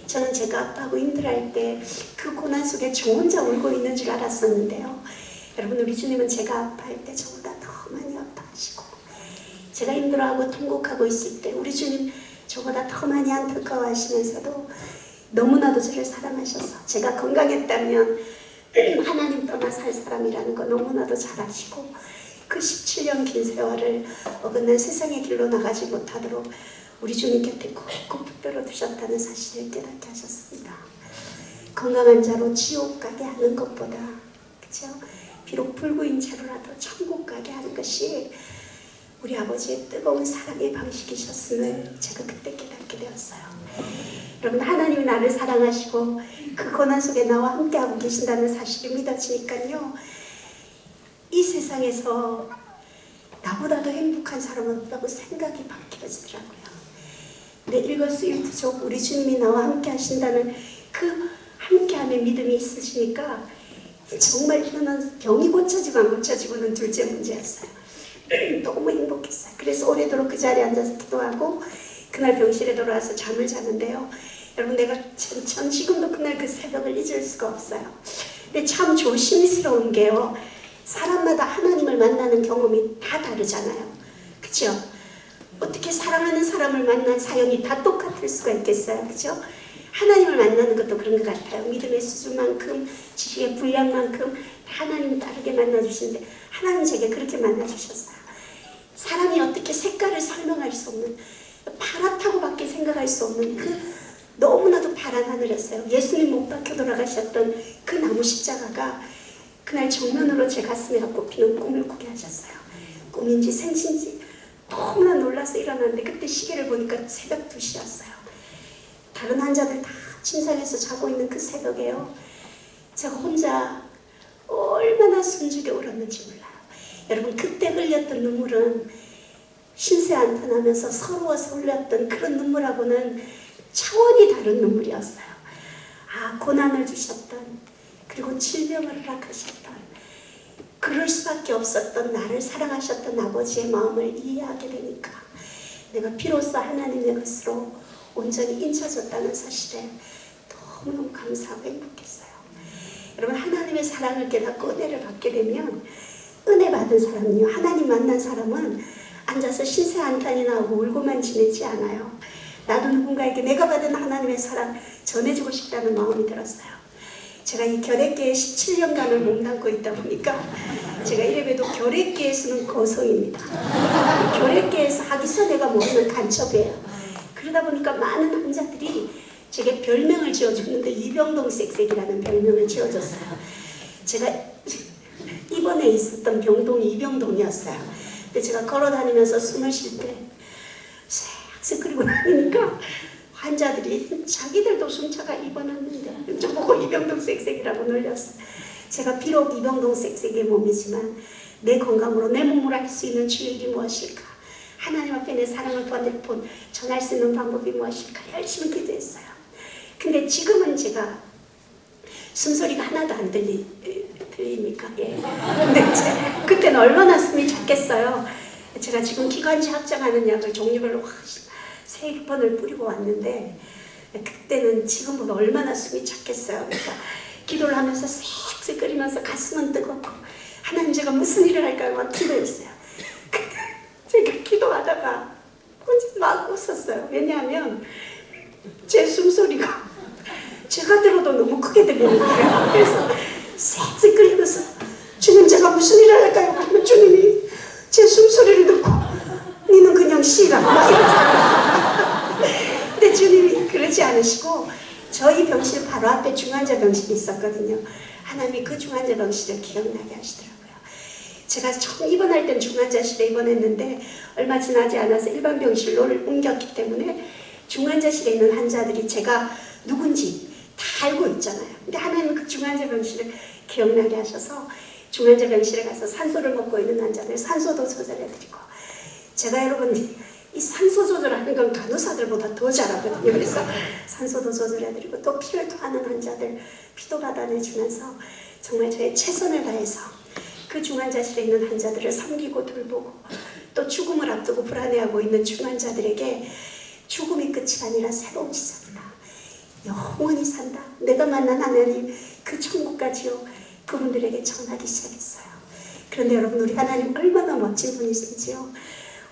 저는 제가 아파하고 힘들어할 때 그 고난 속에 저 혼자 울고 있는 줄 알았었는데요. 여러분, 우리 주님은 제가 아파할 때 저보다 더 많이 아파하시고, 제가 힘들어하고 통곡하고 있을 때 우리 주님 저보다 더 많이 안타까워하시면서도 너무나도 저를 사랑하셔서 제가 건강했다면 하나님 떠나 살 사람이라는 거 너무나도 잘 아시고, 그 17년 긴 세월을 어긋난 세상의 길로 나가지 못하도록 우리 주님 곁에 꾹꾹 붙들어 두셨다는 사실을 깨닫게 하셨습니다. 건강한 자로 지옥 가게 하는 것보다, 그죠? 비록 불구인 채로라도 천국 가게 하는 것이 우리 아버지의 뜨거운 사랑의 방식이셨음을 제가 그때 깨닫게 되었어요. 여러분, 하나님이 나를 사랑하시고 그 고난 속에 나와 함께하고 계신다는 사실이 믿어지니까요, 이 세상에서 나보다 더 행복한 사람은 없다고 생각이 바뀌어지더라고요. 내 일거수일투족 우리 주님이 나와 함께 하신다는 그 함께함의 믿음이 있으시니까 정말 저는 병이 고쳐지고 안 고쳐지고는 둘째 문제였어요. 너무 행복했어요. 그래서 오래도록 그 자리에 앉아서 기도하고 그날 병실에 돌아와서 잠을 자는데요. 여러분, 내가 전 지금도 그날 그 새벽을 잊을 수가 없어요. 근데 참 조심스러운 게요, 사람마다 하나님을 만나는 경험이 다 다르잖아요. 그렇죠? 어떻게 사랑하는 사람을 만난 사연이 다 똑같을 수가 있겠어요. 그렇죠? 하나님을 만나는 것도 그런 것 같아요. 믿음의 수준만큼, 지식의 분량만큼 하나님 다르게 만나주시는데, 하나님 제게 그렇게 만나주셨어요. 사람이 어떻게 색깔을 설명할 수 없는, 파랗다고밖에 생각할 수 없는 그 너무나도 파란 하늘이었어요. 예수님 못 박혀 돌아가셨던 그 나무 십자가가 그날 정면으로 제 가슴에 꼽히는 꿈을 꾸게 하셨어요. 꿈인지 생신지 너무나 놀라서 일어났는데, 그때 시계를 보니까 새벽 2시였어요. 다른 환자들 다 침상에서 자고 있는 그 새벽에요, 제가 혼자 얼마나 숨죽여 울었는지 몰라요. 여러분, 그때 흘렸던 눈물은 신세 한탄하면서 서러워서 흘렸던 그런 눈물하고는 차원이 다른 눈물이었어요. 아, 고난을 주셨던, 그리고 질병을 허락하셨던, 그럴 수밖에 없었던 나를 사랑하셨던 아버지의 마음을 이해하게 되니까 내가 비로소 하나님의 것으로 온전히 인쳐졌다는 사실에 너무너무 감사하고 행복했어요. 여러분, 하나님의 사랑을 깨닫고 은혜를 받게 되면, 은혜 받은 사람은요, 하나님 만난 사람은 앉아서 신세 한탄이나 하고 울고만 지내지 않아요. 나도 누군가에게 내가 받은 하나님의 사랑 전해주고 싶다는 마음이 들었어요. 제가 이 결핵계에 17년간을 몸담고 있다 보니까 제가 이래봬도 결핵계에서는 거성입니다. 결핵계에서 하기서 내가 모르는 간첩이에요. 그러다 보니까 많은 환자들이 제게 별명을 지어줬는데 이병동 쌕쌕이라는 별명을 지어줬어요. 제가 입원해 있었던 병동이 이병동이었어요. 근데 제가 걸어다니면서 숨을 쉴 때 슥슥 끓이고 다니니까 환자들이 자기들도 숨차가 입원했는데 저보고 이병동 쌕쌕이라고 놀렸어요. 제가 비록 이병동 쌕쌕의 몸이지만 내 건강으로 내 몸으로 할 수 있는 주의 일이 무엇일까? 하나님 앞에 내 사랑을 전할 수 있는 방법이 무엇일까? 열심히 기도했어요. 근데 지금은 제가 숨소리가 하나도 안 들립니까? 예. 근데 그때는 얼마나 숨이 찼겠어요. 제가 지금 기관지 확장하는 약을 종류별로 3번을 뿌리고 왔는데 그때는 지금보다 얼마나 숨이 찼겠어요. 그러니까 기도를 하면서 쓱쓱 끓이면서 가슴은 뜨겁고 하나님 제가 무슨 일을 할까요? 막 기도했어요. 그때 제가 기도하다가 혼자 막 웃었어요. 왜냐하면 제 숨소리가 제가 들어도 너무 크게 들리는 거예요. 그래서 쓱쓱 끓이면서 주님 제가 무슨 일을 할까요? 그러면 주님이 제 숨소리를 듣고 니는 그냥 쉬라 막 이러잖아요. 근데 주님이 그러지 않으시고 저희 병실 바로 앞에 중환자 병실이 있었거든요. 하나님이 그 중환자 병실을 기억나게 하시더라고요. 제가 처음 입원할 땐 중환자실에 입원했는데 얼마 지나지 않아서 일반 병실로 옮겼기 때문에 중환자실에 있는 환자들이 제가 누군지 다 알고 있잖아요. 근데 하나님은 그 중환자 병실을 기억나게 하셔서 중환자 병실에 가서 산소를 먹고 있는 환자들 산소도 조절해드리고 제가 여러분 이 산소 조절하는 건 간호사들보다 더 잘하거든요. 그래서 산소도 조절해드리고 또 피를 토하는 환자들 피도 받아내주면서 정말 저의 최선을 다해서 그 중환자실에 있는 환자들을 섬기고 돌보고 또 죽음을 앞두고 불안해하고 있는 중환자들에게 죽음이 끝이 아니라 새로운 시작이다. 영원히 산다. 내가 만난 하나님 그 천국과 지옥 그분들에게 전하기 시작했어요. 그런데 여러분 우리 하나님 얼마나 멋진 분이신지요.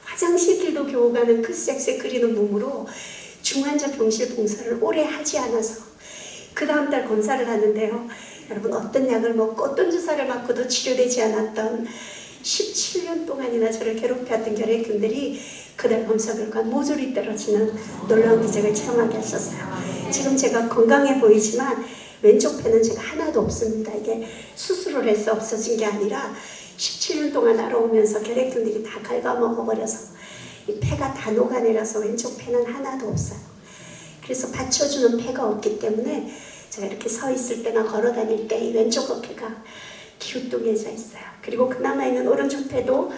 화장실 길도 겨우 가는 그 쌕쌕 끓이는 몸으로 중환자 병실 봉사를 오래 하지 않아서 그 다음 달 검사를 하는데요. 여러분 어떤 약을 먹고 어떤 주사를 맞고도 치료되지 않았던 17년 동안이나 저를 괴롭혔던 결핵균들이 그날 검사 결과 모조리 떨어지는 놀라운 기적을 체험하게 하셨어요. 지금 제가 건강해 보이지만 왼쪽 폐는 제가 하나도 없습니다. 이게 수술을 해서 없어진 게 아니라 17년 동안 알아오면서 결핵균들이 다 갉아먹어버려서 이 폐가 다 녹아내려서 왼쪽 폐는 하나도 없어요. 그래서 받쳐주는 폐가 없기 때문에 제가 이렇게 서 있을 때나 걸어 다닐 때 이 왼쪽 어깨가 기우뚱해져 있어요. 그리고 그나마 있는 오른쪽 폐도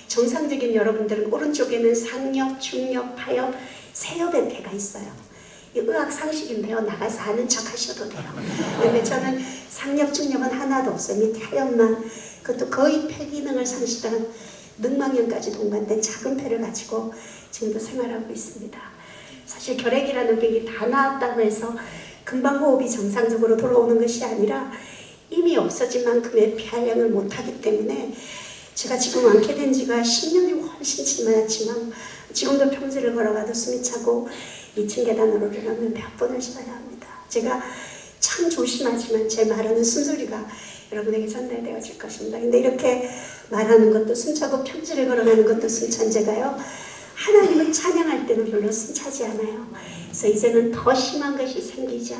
정상적인 여러분들은 오른쪽에는 상엽, 중엽, 파엽, 세엽의 폐가 있어요. 이 의학 상식인데요. 나가서 아는 척 하셔도 돼요. 근데 저는 상엽, 중엽은 하나도 없어요. 밑에 하엽만 그것도 거의 폐 기능을 상실한 늑망염까지 동반된 작은 폐를 가지고 지금도 생활하고 있습니다. 사실 결핵이라는 병이 다 나았다고 해서 금방 호흡이 정상적으로 돌아오는 것이 아니라 이미 없어진 만큼의 폐활량을 못하기 때문에 제가 지금 완쾌 된 지가 10년이 훨씬 지났지만 지금도 평지를 걸어가도 숨이 차고 2층 계단으로 오르려면 몇 번을 쉬어야 합니다. 제가 참 조심하지만 제 말하는 숨소리가 여러분에게 전달되어질 것입니다. 근데 이렇게 말하는 것도 숨차고 평지를 걸어가는 것도 숨찬 제가요. 하나님을 찬양할 때는 별로 숨차지 않아요. 그래서 이제는 더 심한 것이 생기지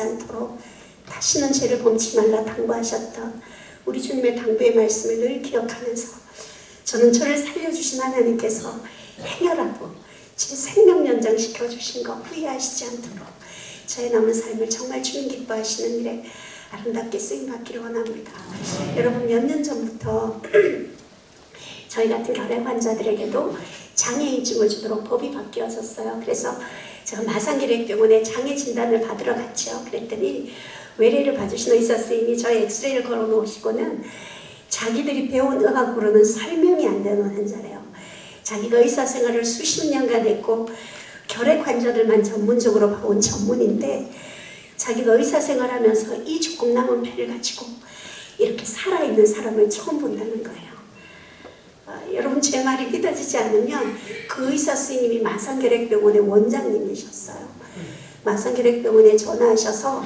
않도록 다시는 죄를 범치 말라 당부하셨던 우리 주님의 당부의 말씀을 늘 기억하면서 저는 저를 살려주신 하나님께서 행여라도 제 생명 연장시켜 주신 거 후회하시지 않도록 저의 남은 삶을 정말 주님 기뻐하시는 일에 아름답게 쓰임받기를 원합니다. 여러분 몇 년 전부터 저희 같은 결핵 환자들에게도 장애인증을 주도록 법이 바뀌어졌어요. 그래서 제가 마산기력병원에 장애 진단을 받으러 갔죠. 그랬더니 외래를 봐주신 의사 선생님이 저의 엑스레이를 걸어 놓으시고는 자기들이 배운 의학으로는 설명이 안 되는 환자래요. 자기가 의사 생활을 수십 년간 했고 결핵 환자들만 전문적으로 봐온 전문인데 자기가 의사 생활하면서 이 조금 남은 폐를 가지고 이렇게 살아있는 사람을 처음 본다는 거예요. 여러분 제 말이 믿어지지 않으면 그 의사 선생님이 마산결핵병원의 원장님이셨어요. 마산결핵병원에 전화하셔서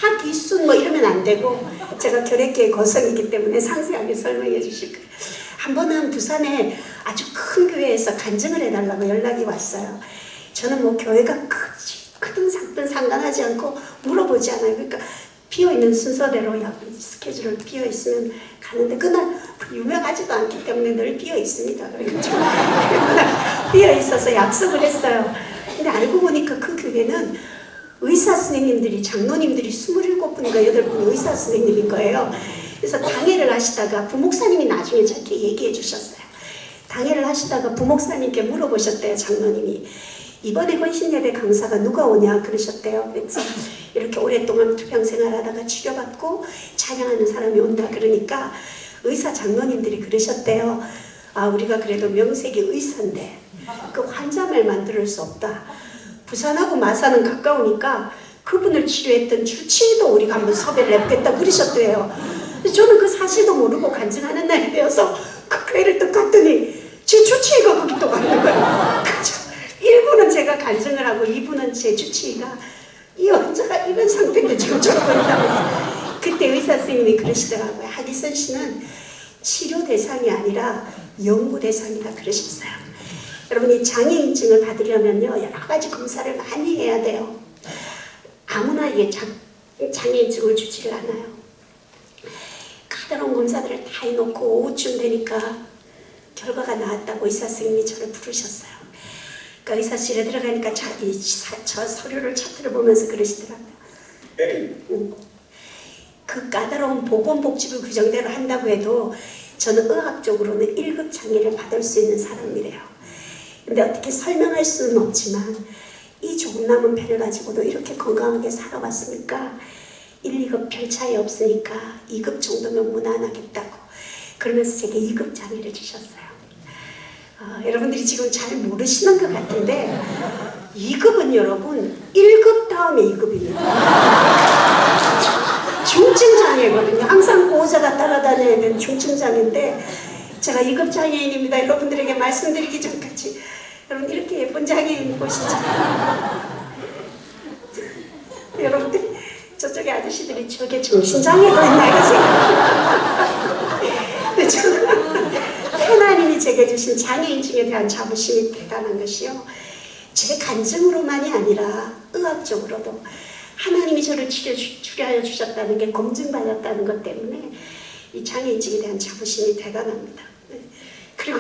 사기순 뭐 이러면 안 되고 제가 결핵계의 거성이기 때문에 상세하게 설명해 주실 거예요. 한 번은 부산에 아주 큰 교회에서 간증을 해달라고 연락이 왔어요. 저는 뭐 교회가 크든 작든 상관하지 않고 물어보지 않아요. 그러니까 비어있는 순서대로 스케줄을 비어있으면 가는데 그날 유명하지도 않기 때문에 늘 비어있습니다. 그래가지고 비어있어서 약속을 했어요. 근데 알고 보니까 그 교회는 의사 선생님들이 장로님들이 27분인가 8분이 의사 선생님인 거예요. 그래서 당회를 하시다가 부목사님이 나중에 저렇게 얘기해 주셨어요. 당회를 하시다가 부목사님께 물어보셨대요. 장로님이 이번에 헌신예배 강사가 누가 오냐 그러셨대요. 그래서 이렇게 오랫동안 투병 생활하다가 치료받고 찬양하는 사람이 온다 그러니까 의사 장로님들이 그러셨대요. 아 우리가 그래도 명색이 의사인데 그 환자 말만 들을 수 없다. 부산하고 마산은 가까우니까 그분을 치료했던 주치의도 우리가 한번 섭외를 해보겠다 그러셨대요. 저는 그 사실도 모르고 간증하는 날이 되어서 그 교회를 또 갔더니 제 주치의가 거기 또 가는 거예요. 1부는 제가 간증을 하고 2부는 제 주치의가 이 환자가 이런 상태인데 지금 저러고 있다고. 그때 의사 선생님이 그러시더라고요. 하기선 씨는 치료 대상이 아니라 연구 대상이다 그러셨어요. 여러분 이 장애인증을 받으려면요 여러 가지 검사를 많이 해야 돼요. 아무나 이게 장애인증을 주지를 않아요. 까다로운 검사들을 다 해놓고 오후쯤 되니까 결과가 나왔다고 의사 선생님이 저를 부르셨어요. 그러니까 의사실에 들어가니까 저 서류를 차트를 보면서 그러시더라고요. 그 까다로운 보건복지부 규정대로 한다고 해도 저는 의학적으로는 1급 장애를 받을 수 있는 사람이래요. 근데 어떻게 설명할 수는 없지만 이 조금 남은 배를 가지고도 이렇게 건강하게 살아왔으니까 1, 2급 별 차이 없으니까 2급 정도면 무난하겠다고 그러면서 제게 2급 장애를 주셨어요. 여러분들이 지금 잘 모르시는 것 같은데 2급은 여러분 1급 다음에 2급입니다. 중증장애거든요. 항상 보호자가 따라다녀야 되는 중증장애인데 제가 2급 장애인입니다. 여러분들에게 말씀드리기 전까지 여러분 이렇게 예쁜 장애인 보시죠. 여러분들 저쪽에 아저씨들이 저게 정신장애가 있나 이런 생각. 하나님이 제게 주신 장애인증에 대한 자부심이 대단한 것이요. 제 간증으로만이 아니라 의학적으로도 하나님이 저를 치료하여 주셨다는 게 검증받았다는 것 때문에 이 장애인증에 대한 자부심이 대단합니다. 그리고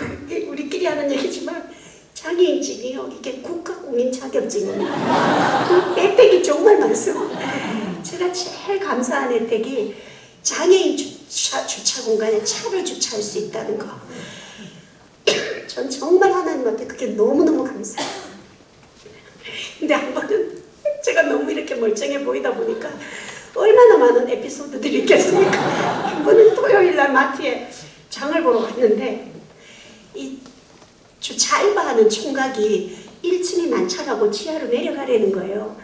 우리끼리 하는 얘기지만 장애인증이요 이게 국가공인 자격증입니다. 혜택이 정말 많습니다. 제가 제일 감사한 혜택이 장애인 주차 공간에 차를 주차할 수 있다는 거. 전 정말 하나님한테 그게 너무너무 감사해요. 근데 한 번은 제가 너무 이렇게 멀쩡해 보이다 보니까 얼마나 많은 에피소드들이 있겠습니까? 한 번은 토요일날 마트에 장을 보러 갔는데 이 주차 알바하는 총각이 1층이 난차라고 지하로 내려가려는 거예요.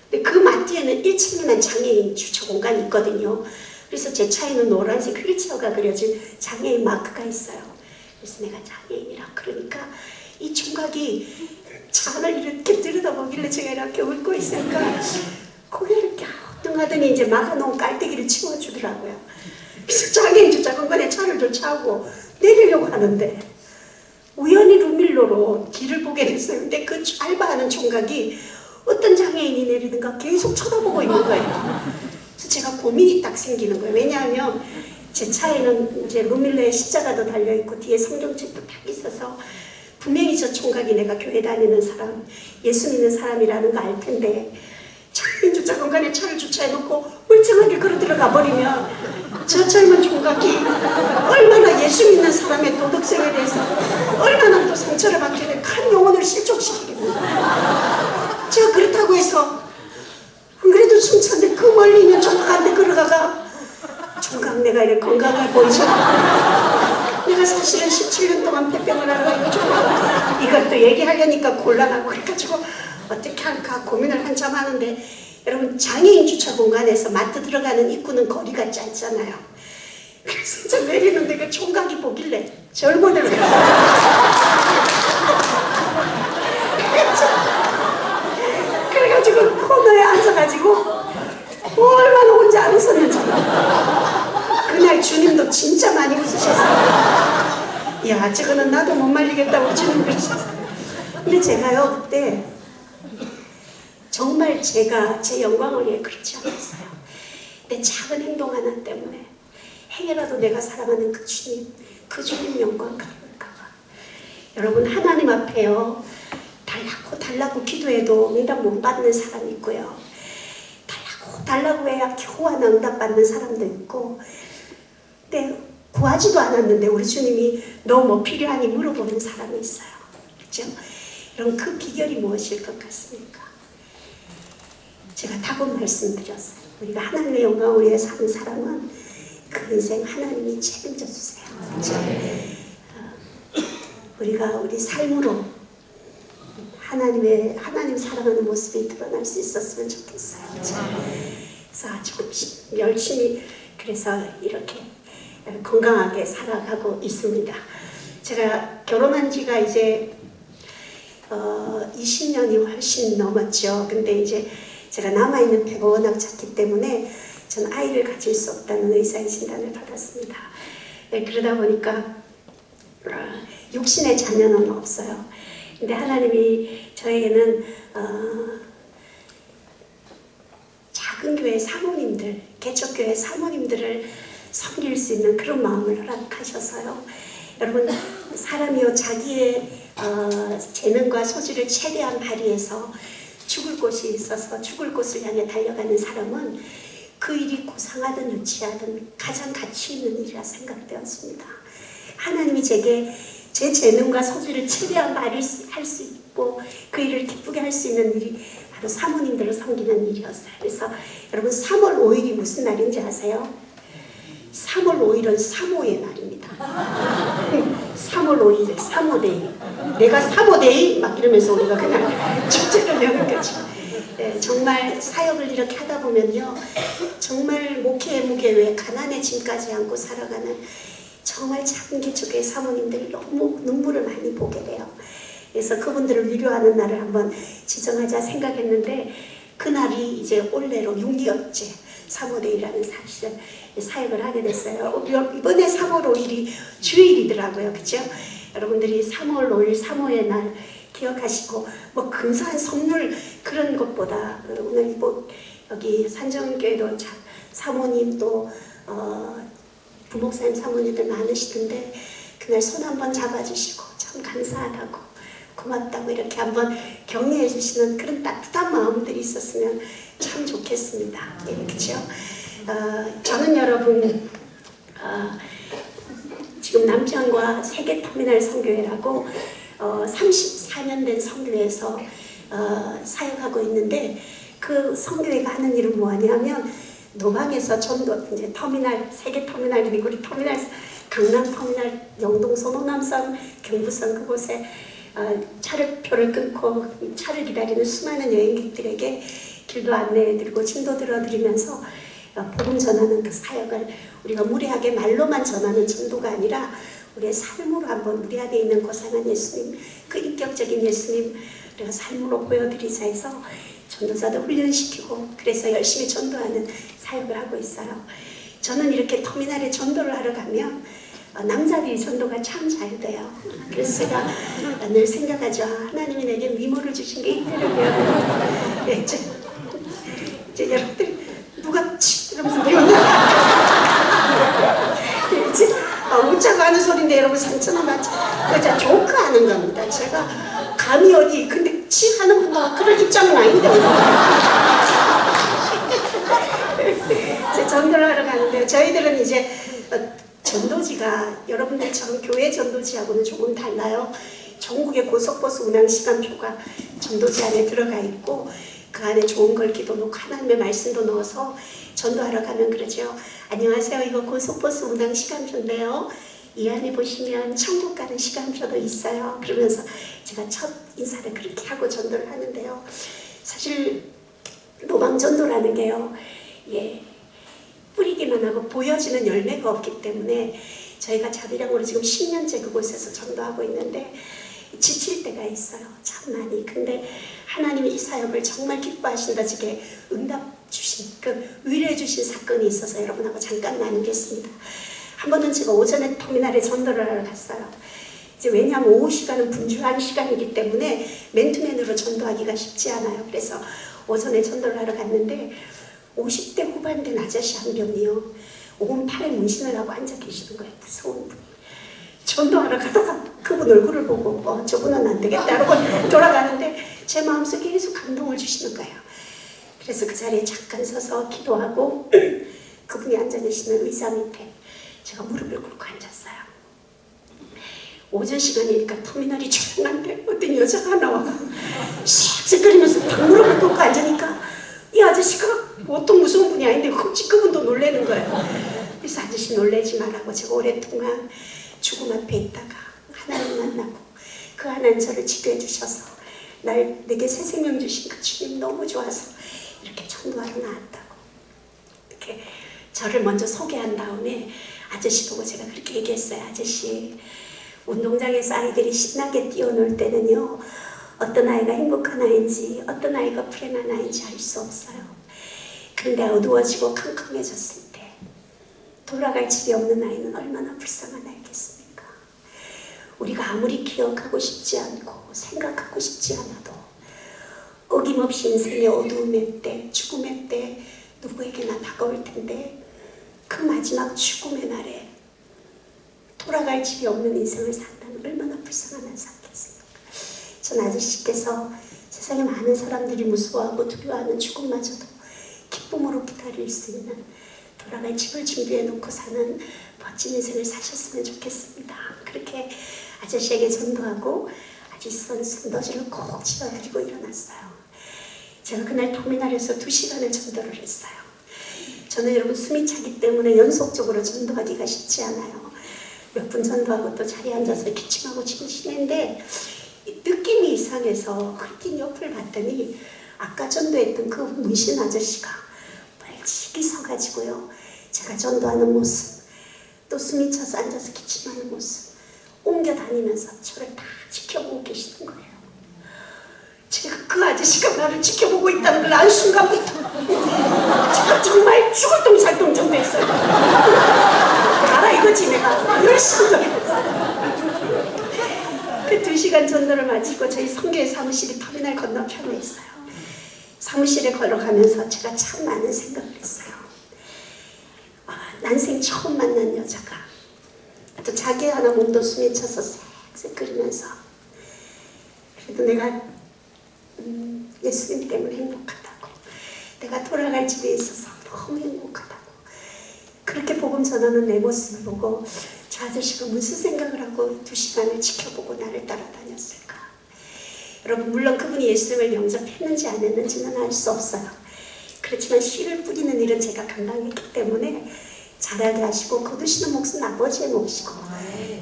근데 그 마트에는 1층에만 장애인 주차 공간이 있거든요. 그래서 제 차에는 노란색 휠체어가 그려진 장애인 마크가 있어요. 그래서 내가 장애인이라 그러니까 이 총각이 차를 이렇게 들여다보길래 제가 이렇게 웃고 있으니까 고개를 갸우뚱하더니 이제 막아놓은 깔때기를 치워주더라고요. 그래서 장애인 주차 공간에 차를 주차하고 내리려고 하는데 우연히 루밀로로 길을 보게 됐어요. 근데 그 알바하는 총각이 어떤 장애인이 내리든가 계속 쳐다보고 있는 거예요. 그래서 제가 고민이 딱 생기는 거예요. 왜냐하면 제 차에는 이제 루밀러에 십자가도 달려있고 뒤에 성경책도 딱 있어서 분명히 저 총각이 내가 교회 다니는 사람, 예수 믿는 사람이라는 거 알 텐데 장애인 주차 공간에 차를 주차해놓고 멀쩡하게 걸어 들어가 버리면 저 젊은 총각이 얼마나 예수 믿는 사람의 도덕성에 대해서 얼마나 또 상처를 받게 돼 큰 영혼을 실족시키겠는가. 제가 그렇다고 해서 안 그래도 숨찬데 그 멀리 있는 총각한테 걸어가가 총각 내가 이렇게 건강해 보이죠? 내가 사실은 17년 동안 폐병을 하다가 이것도 얘기하려니까 곤란하고 그래가지고 어떻게 할까 고민을 한참 하는데 여러분 장애인 주차 공간에서 마트 들어가는 입구는 거리가 짧잖아요. 그래서 저 내리는데 그 총각이 보길래 절고 들어갔어요. 그래가지고 코너에 앉아가지고 얼마나 혼자 안 웃었는지. 그날 주님도 진짜 많이 웃으셨어요. 야, 저거는 나도 못 말리겠다고 주님 그러셨어요. 근데 제가요, 그때 정말 제가 제 영광을 위해 그렇지 않았어요. 내 작은 행동 하나 때문에 행여라도 내가 사랑하는 그 주님 영광 가볼까 봐. 여러분, 하나님 앞에요, 달라고 기도해도 응답 못 받는 사람이 있고요, 달라고 해야 겨우 하나 응답 받는 사람도 있고, 근데 구하지도 않았는데 우리 주님이 너 뭐 필요하니 물어보는 사람이 있어요. 그렇죠? 여러분, 그 비결이 무엇일 것 같습니까? 제가 답은 말씀드렸어요. 우리가 하나님의 영광을 위해 사는 사람은 그 인생 하나님이 책임져 주세요. 그렇죠? 우리가 우리 삶으로 하나님 사랑하는 모습이 드러날 수 있었으면 좋겠어요. 그렇죠? 그래서 아주 열심히 그래서 이렇게 건강하게 살아가고 있습니다. 제가 결혼한 지가 이제 20년이 훨씬 넘었죠. 근데 이제 제가 남아있는 배가 워낙 작기 때문에 전 아이를 가질 수 없다는 의사의 진단을 받았습니다. 네, 그러다 보니까 육신의 자녀는 없어요. 근데 하나님이 저에게는 작은 교회 사모님들, 개척교회 사모님들을 섬길 수 있는 그런 마음을 허락하셔서요. 여러분, 사람이요, 자기의 재능과 소질을 최대한 발휘해서 죽을 곳이 있어서 죽을 곳을 향해 달려가는 사람은 그 일이 고상하든 유치하든 가장 가치 있는 일이라 생각되었습니다. 하나님이 제게 제 재능과 소질을 최대한 발휘할 수 있고 그 일을 기쁘게 할 수 있는 일이 바로 사모님들을 섬기는 일이었어요. 그래서 여러분, 3월 5일이 무슨 날인지 아세요? 3월 5일은 사모의 날입니다. 3월 5일, 사모데이. 내가 사모데이? 막 이러면서 우리가 그냥 축제를 여는 거죠. 네, 정말 사역을 이렇게 하다 보면요, 정말 목회의 무게에 가난의 짐까지 안고 살아가는 정말 작은 개척교회 사모님들이 너무 눈물을 많이 보게 돼요. 그래서 그분들을 위로하는 날을 한번 지정하자 생각했는데, 그날이 이제 올해로 6년째 사모데이라는 사실을 사역을 하게 됐어요. 이번에 3월 5일이 주일이더라고요. 그죠? 여러분들이 3월 5일 사모의 날 기억하시고, 뭐 근사한 선물 그런 것보다 오늘 뭐 여기 산정교회도 사모님 또 부목사님 사모님들 많으시던데 그날 손 한번 잡아주시고 참 감사하다고 고맙다고 이렇게 한번 격려해 주시는 그런 따뜻한 마음들이 있었으면 참 좋겠습니다. 예, 그렇죠? 저는 여러분 지금 남지원과 세계터미널 선교회라고 34년 된 선교회에서 사역하고 있는데, 그 선교회가 하는 일은 뭐하냐면 노방에서 전도, 이제 터미널, 세계터미널, 우리 터미널, 강남터미널, 영동선, 호남선, 경부선 그곳에 차량표를 끊고 차를 기다리는 수많은 여행객들에게 길도 안내해드리고 진도 들어드리면서 복음 전하는 그 사역을 우리가 무례하게 말로만 전하는 전도가 아니라 우리의 삶으로 한번 우리 안에 있는 고상한 예수님, 그 인격적인 예수님 우리가 삶으로 보여드리자 해서 전도자도 훈련시키고 그래서 열심히 전도하는 사역을 하고 있어요. 저는 이렇게 터미널에 전도를 하러 가면 남자들이 전도가 참 잘 돼요. 그래서 제가 늘 생각하죠. 하나님이 내게 미모를 주신 게 이때라고요. 네, 이제 여러분들 누가 치 이러면서 이제 웃자고 하는 소리인데 여러분 상처는 맞죠? 그냥 조크하는 겁니다. 제가 감히 어디 근데 치 하는 분과 그럴 입장은 아닌데 이제 전도를 하러 가는데 저희들은 이제 전도지가 여러분들처럼 교회 전도지하고는 조금 달라요. 전국의 고속버스 운항 시간표가 전도지 안에 들어가 있고 그 안에 좋은 걸 기도놓고 하나님의 말씀도 넣어서 전도하러 가면 그러죠. 안녕하세요. 이거 고속버스 운항 시간표인데요. 이 안에 보시면 천국 가는 시간표도 있어요. 그러면서 제가 첫 인사를 그렇게 하고 전도를 하는데요. 사실 노방전도라는 게요. 예, 뿌리기만 하고 보여지는 열매가 없기 때문에 저희가 자비량으로 지금 10년째 그곳에서 전도하고 있는데 지칠 때가 있어요. 참 많이. 근데 하나님이 이 사역을 정말 기뻐하신다. 제게 응답 주신, 위로해 주신 사건이 있어서 여러분하고 잠깐 나누겠습니다. 한 번은 제가 오전에 터미널에 전도를 하러 갔어요. 이제 왜냐하면 오후 시간은 분주한 시간이기 때문에 맨투맨으로 전도하기가 쉽지 않아요. 그래서 오전에 전도를 하러 갔는데 50대 후반 된 아저씨 한 명이요. 온 팔에 문신을 하고 앉아 계시는 거예요. 무서운 분이. 전도하러 가다가 그분 얼굴을 보고 저분은 안 되겠다 이러고 돌아가는데 제 마음속에 계속 감동을 주시는 거예요. 그래서 그 자리에 잠깐 서서 기도하고 그분이 앉아 계시는 의자 밑에 제가 무릎을 꿇고 앉았어요. 오전 시간이니까 터미널이 조용한데 어떤 여자가 나와서 씩씩거리면서 딱 무릎을 꿇고 앉으니까 이 아저씨가 보통 무서운 분이 아닌데 흠칫 그분도 놀라는 거예요. 그래서 아저씨 놀라지 말라고 제가 오랫동안 죽음 앞에 있다가 하나님 만나고 그 하나님 저를 지도해 주셔서 내게 새 생명 주신 그 주님 너무 좋아서 이렇게 전도하러 나왔다고 이렇게 저를 먼저 소개한 다음에 아저씨 보고 제가 그렇게 얘기했어요. 아저씨, 운동장에서 아이들이 신나게 뛰어놀 때는요 어떤 아이가 행복한 아이인지 어떤 아이가 불행한 아이인지 알 수 없어요. 그런데 어두워지고 캄캄해졌을 때 돌아갈 집이 없는 아이는 얼마나 불쌍한 아이겠습니까? 우리가 아무리 기억하고 싶지 않고 생각하고 싶지 않아도 어김없이 인생의 어두움의 때, 죽음의 때 누구에게나 다가올 텐데 그 마지막 죽음의 날에 돌아갈 집이 없는 인생을 산다는 얼마나 불쌍한 한 삶이겠습니까? 전 아저씨께서 세상에 많은 사람들이 무서워하고 두려워하는 죽음마저도 기쁨으로 기다릴 수 있는 돌아갈 집을 준비해 놓고 사는 멋진 인생을 사셨으면 좋겠습니다. 그렇게 아저씨에게 전도하고 아저씨 선도지를 꼭 집어드리고 일어났어요. 제가 그날 터미널에서 2시간을 전도를 했어요. 저는 여러분 숨이 차기 때문에 연속적으로 전도하기가 쉽지 않아요. 몇 분 전도하고 또 자리에 앉아서 기침하고 지내는데 느낌이 이상해서 헐긴 옆을 봤더니 아까 전도했던 그 문신 아저씨가 멀찍이 서가지고요. 제가 전도하는 모습, 또 숨이 차서 앉아서 기침하는 모습 옮겨 다니면서 저를 다 지켜보고 계시는 거예요. 제가 그 아저씨가 나를 지켜보고 있다는 걸 알 순간부터 제가 정말 죽을 똥살똥 전도했어요. 알아 이거지 내가 열심히 전도했어요. 그 2시간 전도를 마치고 저희 선교회 사무실이 터미널 건너편에 있어요. 사무실에 걸어가면서 제가 참 많은 생각을 했어요. 난생 처음 만난 여자가 또 자기 하나 몸도 숨이 차서 쌕쌕거리면서 그래도 내가 예수님 때문에 행복하다고, 내가 돌아갈 집에 있어서 너무 행복하다고, 그렇게 복음 전하는 내 모습을 보고 저 아저씨가 무슨 생각을 하고 2시간을 지켜보고 나를 따라다녔을까. 여러분 물론 그분이 예수님을 영접했는지 안 했는지는 알 수 없어요. 그렇지만 씨를 뿌리는 일은 제가 감당했기 때문에 잘하게 하시고 거두시는 몫은 아버지의 몫이고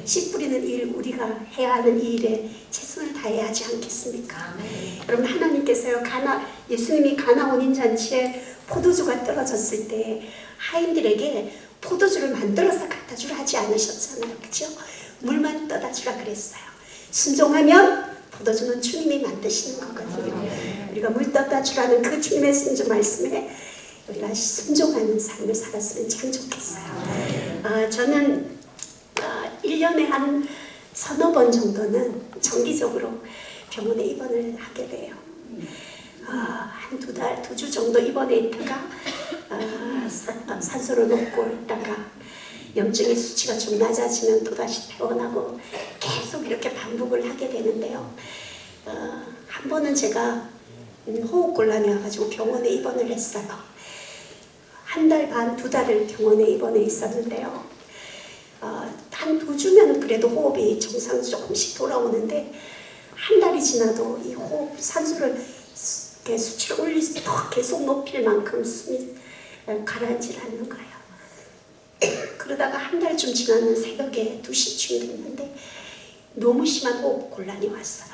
씨 뿌리는 일, 우리가 해야 하는 이 일에 최선을 다해야 하지 않겠습니까? 여러분 하나님께서요 예수님이 가나 혼인잔치에 포도주가 떨어졌을 때 하인들에게 포도주를 만들어서 갖다 주라 하지 않으셨잖아요. 그죠? 물만 떠다 주라 그랬어요. 순종하면 포도주는 주님이 만드시는 거거든요. 우리가 물 떠다 주라는 그 주님의 순종 말씀에 우리가 순종하는 삶을 살았으면 참 좋겠어요. 저는 1년에 한 서너 번 정도는 정기적으로 병원에 입원을 하게 돼요. 한 2주 정도 입원해 있다가 산소를 놓고 있다가 염증의 수치가 좀 낮아지면 또다시 퇴원하고 계속 이렇게 반복을 하게 되는데요. 한 번은 제가 호흡곤란이 와가지고 병원에 입원을 했어요. 1달 반, 2달을 병원에 입원해 있었는데요. 한 2주면 그래도 호흡이 정상 조금씩 돌아오는데 1달이 지나도 이 호흡 산소를 수치를 계속 높일 만큼 숨이 가라앉질 않는 거예요. 그러다가 1달쯤 지나는 새벽에 2시쯤 됐는데 너무 심한 호흡 곤란이 왔어요.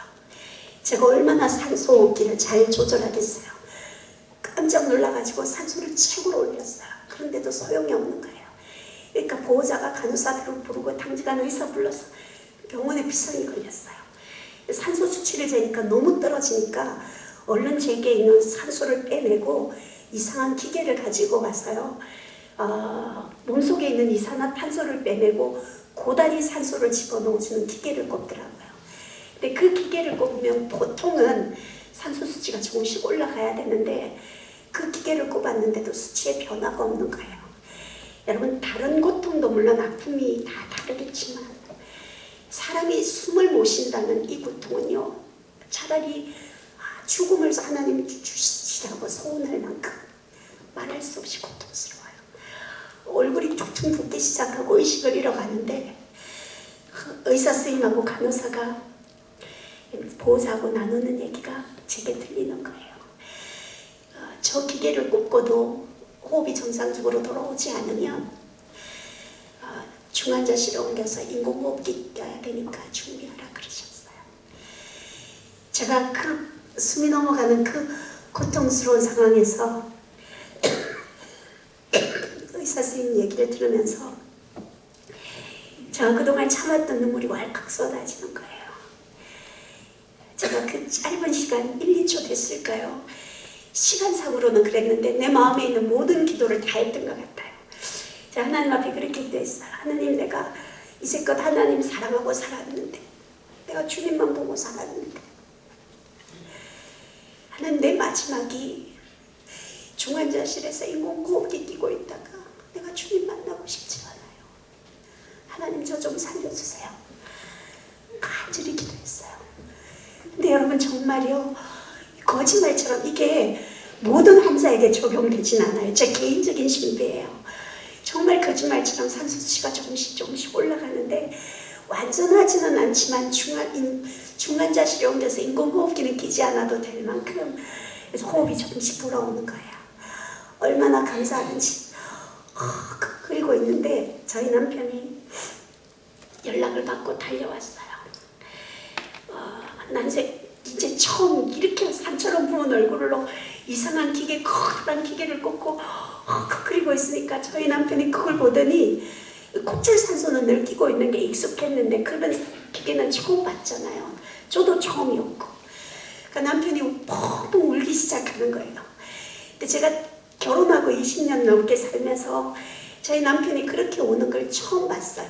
제가 얼마나 산소 호흡기를 잘 조절하겠어요. 깜짝 놀라가지고 산소를 최고로 올렸어요. 그런데 했는데도 소용이 없는 거예요. 그러니까 보호자가 간호사들을 부르고 당직한 의사 불러서 병원에 비상이 걸렸어요. 산소 수치를 재니까 너무 떨어지니까 얼른 제게 있는 산소를 빼내고 이상한 기계를 가지고 와서요. 몸속에 있는 이산화탄소를 빼내고 고다리 산소를 집어넣어주는 기계를 꼽더라고요. 근데 그 기계를 꼽으면 보통은 산소 수치가 조금씩 올라가야 되는데 그 기계를 꼽았는데도 수치에 변화가 없는 거예요. 여러분, 다른 고통도 물론 아픔이 다 다르겠지만 사람이 숨을 못 쉰다는 이 고통은요, 차라리 죽음을 하나님이 주시라고 소원할 만큼 말할 수 없이 고통스러워요. 얼굴이 퉁퉁 붓기 시작하고 의식을 잃어가는데 의사 선생님하고 간호사가 보호자하고 나누는 얘기가 제게 들리는 거예요. 저 기계를 꽂고도 호흡이 정상적으로 돌아오지 않으면 중환자실에 옮겨서 인공호흡기 껴야 되니까 준비하라 그러셨어요. 제가 그 숨이 넘어가는 그 고통스러운 상황에서 의사 선생님 얘기를 들으면서 제가 그동안 참았던 눈물이 왈칵 쏟아지는 거예요. 제가 그 짧은 시간 1, 2초 됐을까요? 시간상으로는 그랬는데 내 마음에 있는 모든 기도를 다 했던 것 같아요. 제가 하나님 앞에 그렇게 기도했어요. 하나님, 내가 이제껏 하나님 사랑하고 살았는데, 내가 주님만 보고 살았는데, 하나님, 내 마지막이 중환자실에서 인공호흡기 끼고 있다가 내가 주님 만나고 싶지 않아요. 하나님, 저 좀 살려주세요. 간절히 기도했어요. 근데 여러분, 정말요, 거짓말처럼 이게 모든 환자에게 적용되진 않아요. 제 개인적인 신비예요. 정말 거짓말처럼 산소 수치가 조금씩 올라가는데 완전하지는 않지만 중환자실에 옮겨서 인공호흡기는 끼지 않아도 될 만큼 그래서 호흡이 조금씩 돌아오는 거예요. 얼마나 감사하는지. 그리고 있는데 저희 남편이 연락을 받고 달려왔어요. 난생 이제 처음 이렇게 산처럼 부은 얼굴로 이상한 기계, 커다란 기계를 꽂고 그리고 있으니까 저희 남편이 그걸 보더니 콧줄 산소는 늘 끼고 있는 게 익숙했는데 그런 기계는 처음 봤잖아요. 저도 처음이었고. 그러니까 남편이 펑펑 울기 시작하는 거예요. 근데 제가 결혼하고 20년 넘게 살면서 저희 남편이 그렇게 우는 걸 처음 봤어요.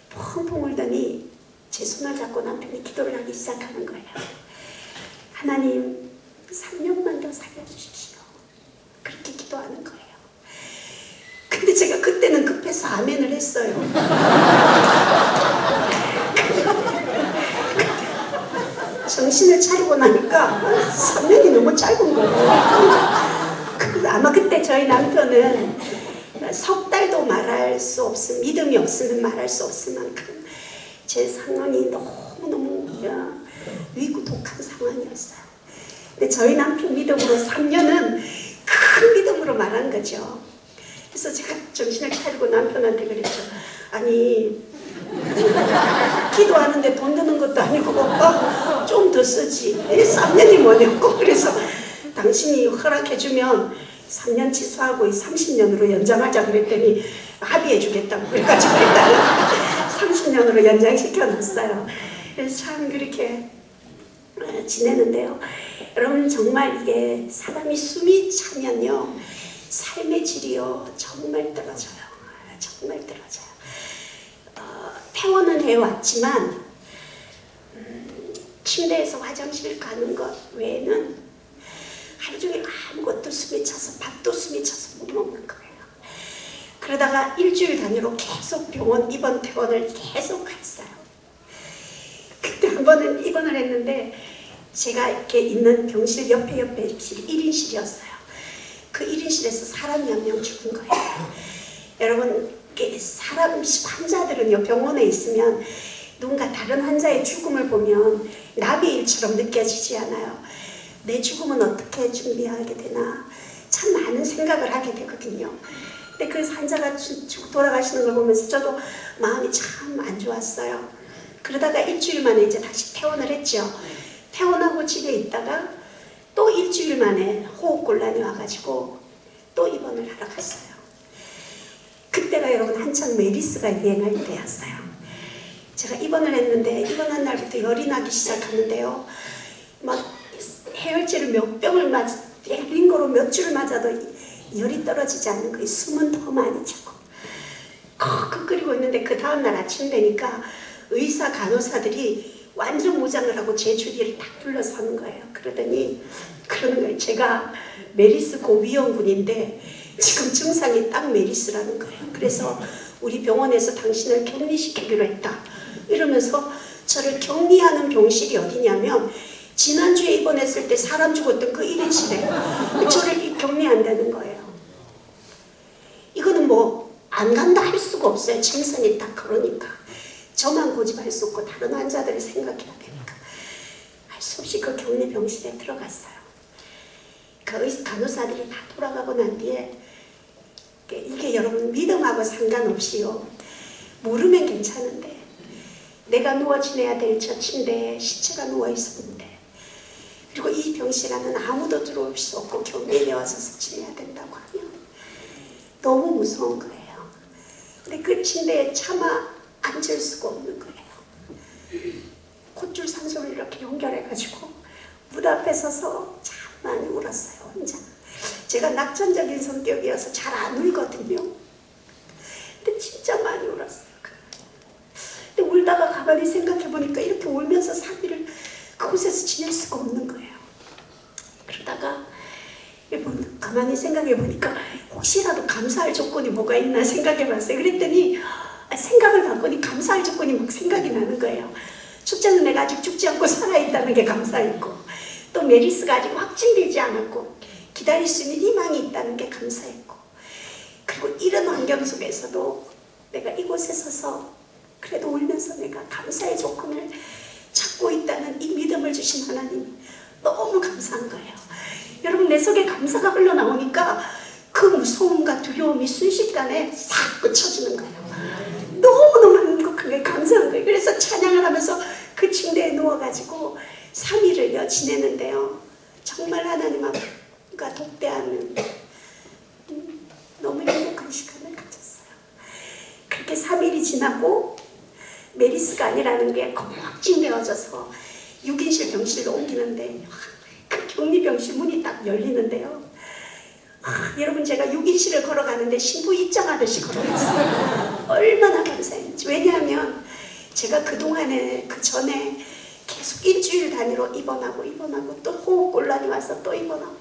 펑펑 울더니 제 손을 잡고 남편이 기도를 하기 시작하는 거예요. 하나님, 3년만 더 살려주십시오. 그렇게 기도하는 거예요. 근데 제가 그때는 급해서 아멘을 했어요. 정신을 차리고 나니까 3년이 너무 짧은 거예요. 아마 그때 저희 남편은 석 달도 말할 수 없음, 믿음이 없으면 말할 수 없을 만큼 제 상황이 너무너무 위구독한 상황이었어요. 근데 저희 남편 믿음으로 3년은 큰 믿음으로 말한 거죠. 그래서 제가 정신을 차리고 남편한테 그랬죠. 아니, 기도하는데 돈 드는 것도 아니고 좀 더 쓰지. 3년이 뭐냐고. 그래서 당신이 허락해주면 3년 취소하고 30년으로 연장하자 그랬더니 합의해주겠다고 그래가지고 일단 30년으로 연장시켜놨어요. 그래서 참 그렇게 지내는데요. 여러분, 정말 이게 사람이 숨이 차면요, 삶의 질이요 정말 떨어져요. 정말 떨어져요. 퇴원은 해왔지만 침대에서 화장실 가는 것 외에는 하루 종일 아무것도 숨이 차서 밥도 숨이 차서 못 먹는 거예요. 그러다가 일주일 단위로 계속 병원 입원 퇴원을 계속 했어요. 그때 한 번은 입원을 했는데 제가 이렇게 있는 병실 옆에 병실이 1인실이었어요. 그 1인실에서 사람이 한 명 죽은 거예요. 여러분, 사람 환자들은요, 병원에 있으면 누군가 다른 환자의 죽음을 보면 나비의 일처럼 느껴지지 않아요. 내 죽음은 어떻게 준비하게 되나 참 많은 생각을 하게 되거든요. 근데 그 환자가 돌아가시는 걸 보면서 저도 마음이 참 안 좋았어요. 그러다가 일주일 만에 이제 다시 퇴원을 했죠. 퇴원하고 집에 있다가 또 일주일 만에 호흡곤란이 와가지고 또 입원을 하러 갔어요. 그때가 여러분 한창 메리스가 유행할 때였어요. 제가 입원을 했는데 입원한 날부터 열이 나기 시작하는데요. 막 해열제를 몇 병을 링거로 몇 줄을 맞아도 열이 떨어지지 않는 거예요. 숨은 더 많이 차고 컥 끓이고 있는데 그 다음날 아침 되니까 의사 간호사들이 완전 무장을 하고 제 주위를 딱 둘러서는 거예요. 그러는 거예요. 제가 메리스 고위험군인데 지금 증상이 딱 메리스라는 거예요. 그래서 우리 병원에서 당신을 격리시키기로 했다. 이러면서 저를 격리하는 병실이 어디냐면 지난주에 입원했을 때 사람 죽었던 그 1인실에 저를 격리한다는 거예요. 이거는 뭐 안 간다 할 수가 없어요. 증상이 딱 그러니까. 저만 고집할 수 없고 다른 환자들을 생각해야 되니까 할 수 없이 그 격리 병실에 들어갔어요. 그 간호사들이 다 돌아가고 난 뒤에 이게 여러분 믿음하고 상관없이요. 모르면 괜찮은데 내가 누워 지내야 될 저 침대에 시체가 누워 있었는데 그리고 이 병실 안은 아무도 들어올 수 없고 격리되어 와서 지내야 된다고 하면 너무 무서운 거예요. 근데 그 침대에 차마 앉을 수가 없는 거예요. 콧줄 산소를 이렇게 연결해가지고 문 앞에 서서 참 많이 울었어요. 혼자. 제가 낙천적인 성격이어서 잘 안 울거든요. 근데 진짜 많이 울었어요. 근데 울다가 가만히 생각해보니까 이렇게 울면서 3일을 그곳에서 지낼 수가 없는 거예요. 그러다가 가만히 생각해보니까 혹시라도 감사할 조건이 뭐가 있나 생각해봤어요. 그랬더니 생각을 바꾸니 감사할 조건이 막 생각이 나는 거예요. 첫째는 내가 아직 죽지 않고 살아있다는 게 감사했고 또 메리스가 아직 확진되지 않았고 기다릴 수 있는 희망이 있다는 게 감사했고 그리고 이런 환경 속에서도 내가 이곳에 서서 그래도 울면서 내가 감사의 조건을 찾고 있다는 이 믿음을 주신 하나님이 너무 감사한 거예요. 여러분 내 속에 감사가 흘러나오니까 그 무서움과 두려움이 순식간에 싹 꽂혀지는 거예요. 너무너무 행복한 거예요. 감사한 거예요. 그래서 찬양을 하면서 그 침대에 누워가지고 3일을요 지내는데요. 정말 하나님 앞과 독대하는 너무 행복한 시간을 가졌어요. 그렇게 3일이 지나고 메리스가 아니라는 게 확진되어져서 6인실 병실로 옮기는데 그 격리병실 문이 딱 열리는데요. 여러분 제가 6인실을 걸어가는데 신부 입장하듯이 걸어갔어요. 얼마나 감사했는지. 왜냐하면 제가 그동안에 그 전에 계속 일주일 단위로 입원하고 또 호흡곤란이 와서 또 입원하고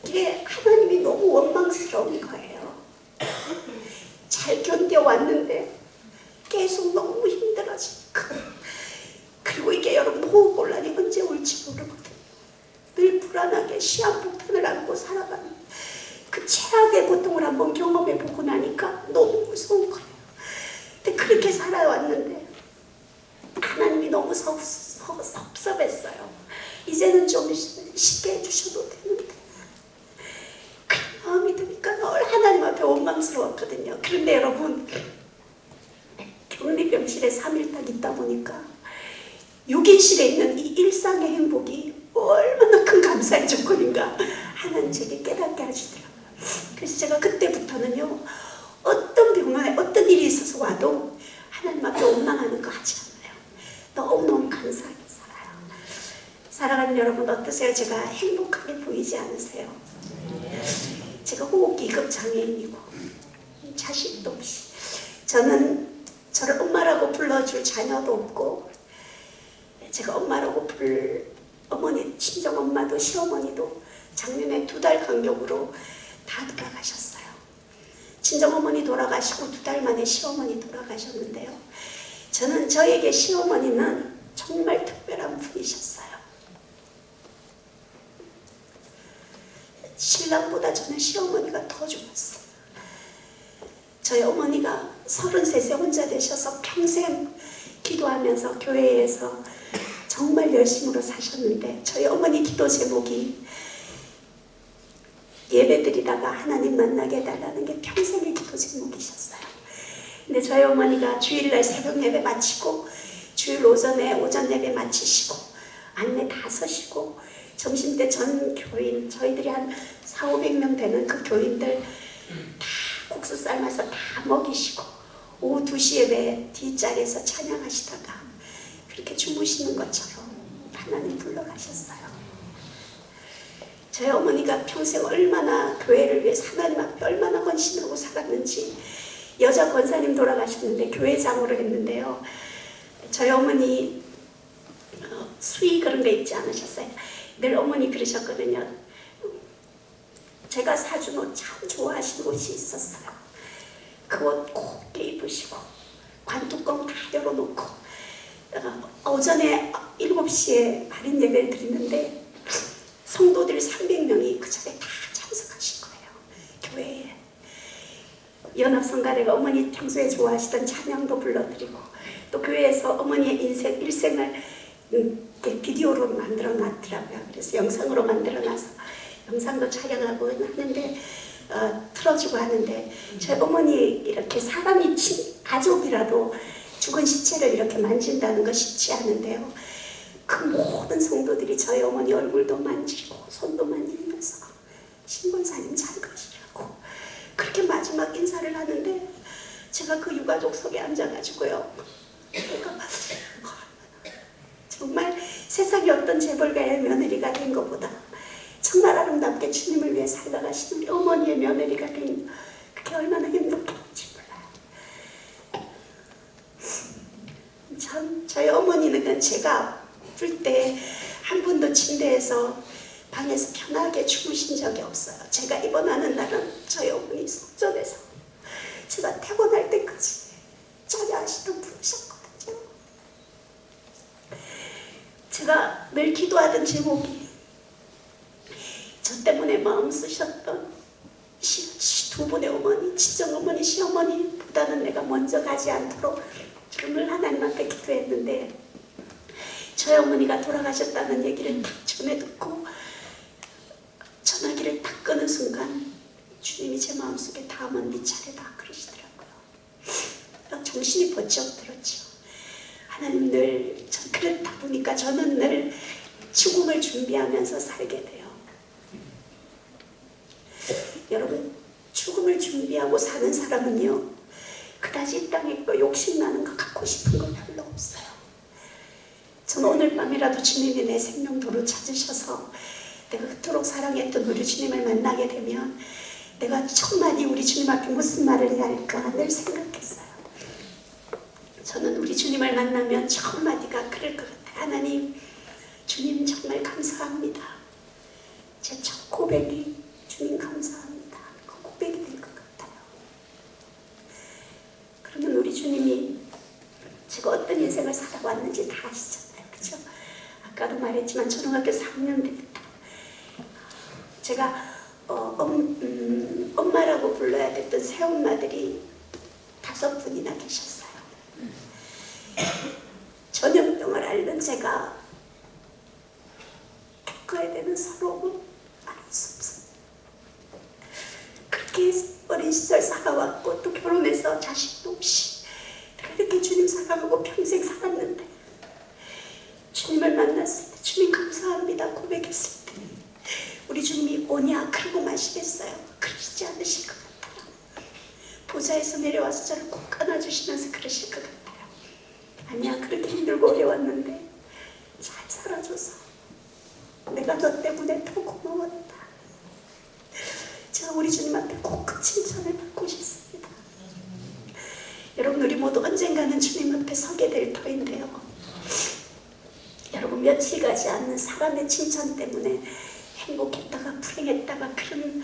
이게 하나님이 너무 원망스러운 거예요. 잘 견뎌왔는데 계속 너무 힘들어지니까. 그리고 이게 여러분 호흡곤란이 언제 올지 모르거든요. 늘 불안하게 시한폭탄을 안고 살아가는 그 최악의 고통을 한번 경험해보고 나니까 너무 무서운 거예요. 근데 그렇게 살아왔는데 하나님이 너무 섭섭했어요. 이제는 좀 쉽게 해주셔도 되는데 그런 마음이 드니까 늘 하나님 앞에 원망스러웠거든요. 그런데 여러분 격리병실에 3일 딱 있다 보니까 6인실에 있는 이 일상의 행복이 얼마나 큰 감사의 조건인가 하나님 제게 깨닫게 하시더라고요. 그래서 제가 그때부터는요 어떤 병원에 어떤 일이 있어서 와도 하나님 앞에 원망하는 거 하지 않아요. 너무너무 감사하게 살아요. 사랑하는 여러분 어떠세요? 제가 행복하게 보이지 않으세요? 제가 호흡기 급 장애인이고 자식도 없이 저는 저를 엄마라고 불러줄 자녀도 없고 제가 엄마라고 부를 어머니, 친정엄마도 시어머니도 작년에 2달 간격으로 다 돌아가셨어요. 친정어머니 돌아가시고 2달 만에 시어머니 돌아가셨는데요. 저는 저에게 시어머니는 정말 특별한 분이셨어요. 신랑보다 저는 시어머니가 더 좋았어요. 저희 어머니가 33세 혼자 되셔서 평생 기도하면서 교회에서 정말 열심으로 사셨는데 저희 어머니 기도 제목이 예배드리다가 하나님 만나게 해달라는 게 평생의 기도 제목이셨어요. 근데 저희 어머니가 주일날 새벽 예배 마치고 주일 오전에 오전 예배 마치시고 안내 다 서시고 점심때 전 교인 저희들이 한 400~500명 되는 그 교인들 다 국수 삶아서 다 먹이시고 오후 2시 예배 뒷자리에서 찬양하시다가 그렇게 주무시는 것처럼 하나님 불러가셨어요. 저희 어머니가 평생 얼마나 교회를 위해서 하나님 앞에 얼마나 헌신하고 살았는지, 여자 권사님 돌아가셨는데 교회장으로 했는데요. 저희 어머니 수의 그런 거 있지 않으셨어요? 늘 어머니 그러셨거든요. 제가 사준 옷 참 좋아하시는 옷이 있었어요. 그 옷 곱게 입으시고 관뚜껑 다 열어놓고 오전에 7시에 발인 예배를 드리는데 성도들 300명이 그 자리에 다 참석하신 거예요. 교회에. 연합성가대가 어머니 평소에 좋아하시던 찬양도 불러드리고 또 교회에서 어머니의 일생을 비디오로 만들어 놨더라고요. 그래서 영상으로 만들어 놔서 영상도 촬영하고 하는데 틀어주고 하는데 저희 어머니 이렇게 사람이 가족이라도 죽은 시체를 이렇게 만진다는 거 쉽지 않은데요. 그 모든 성도들이 저희 어머니 얼굴도 만지고 손도 만지면서 신권사님 잘 가시라고 그렇게 마지막 인사를 하는데 제가 그 유가족석에 앉아가지고요. 그러니까 정말 세상에 어떤 재벌가의 며느리가 된 것보다 정말 아름답게 주님을 위해 살아가시는 우리 어머니의 며느리가 된 그게 얼마나 행복한지 몰라요. 참 저희 어머니는 제가 아플 때 한 번도 침대에서 방에서 편하게 주무신 적이 없어요. 제가 입원하는 날은 저희 어머니 속전에서 제가 퇴원할 때까지 자리하시던 분이셨거든요. 제가 늘 기도하던 제목이 저 때문에 마음 쓰셨던 두 분의 어머니, 친정어머니, 시어머니보다는 내가 먼저 가지 않도록 늘 하나님 앞에 기도했는데 저희 어머니가 돌아가셨다는 얘기를 딱 전해 듣고 전화기를 딱 끄는 순간 주님이 제 마음속에 다음은 네 차례다 그러시더라고요. 정신이 번쩍 들었죠. 하나님 늘 그렇다 보니까 저는 늘 죽음을 준비하면서 살게 돼요. 여러분 죽음을 준비하고 사는 사람은요 그다지 이 땅에 욕심나는 거 갖고 싶은 거 별로 없어요. 저는 오늘 밤이라도 주님이 내 생명도를 찾으셔서 내가 그토록 사랑했던 우리 주님을 만나게 되면 내가 첫마디 우리 주님 앞에 무슨 말을 해야 할까 늘 생각했어요. 저는 우리 주님을 만나면 첫마디가 그럴 것 같아요. 하나님, 주님 정말 감사합니다. 제 첫 고백이 주님 감사합니다. 그 고백이 될 것 같아요. 그러면 우리 주님이 제가 어떤 인생을 살아왔는지 다 아시잖아요. 그렇죠? 아까도 말했지만 초등학교 3학년 때부터 제가 엄마라고 불러야 됐던 새엄마들이 5분이나 계셨어요. 전염병을 앓는 제가 겪어야 되는 서러움은 말할 수 없어요. 그렇게 어린 시절 살아왔고 또 결혼해서 자식도 없이 그렇게 주님 사랑하고 평생 살았는데 주님을 만났을 때 주님 감사합니다 고백했을 때 우리 주님이 오냐 그러고 마시겠어요? 그러시지 않으실 것 같아요. 보좌에서 내려와서 저를 꼭 안아주시면서 그러실 것 같아요. 아니야 그렇게 힘들고 어려웠는데 잘 살아줘서 내가 너 때문에 더 고마웠다. 제가 우리 주님 앞에 꼭 그 칭찬을 받고 싶습니다. 여러분 우리 모두 언젠가는 주님 앞에 서게 될 터인데요. 여러분 며칠 가지 않는 사람의 칭찬 때문에 행복했다가 불행했다가 그런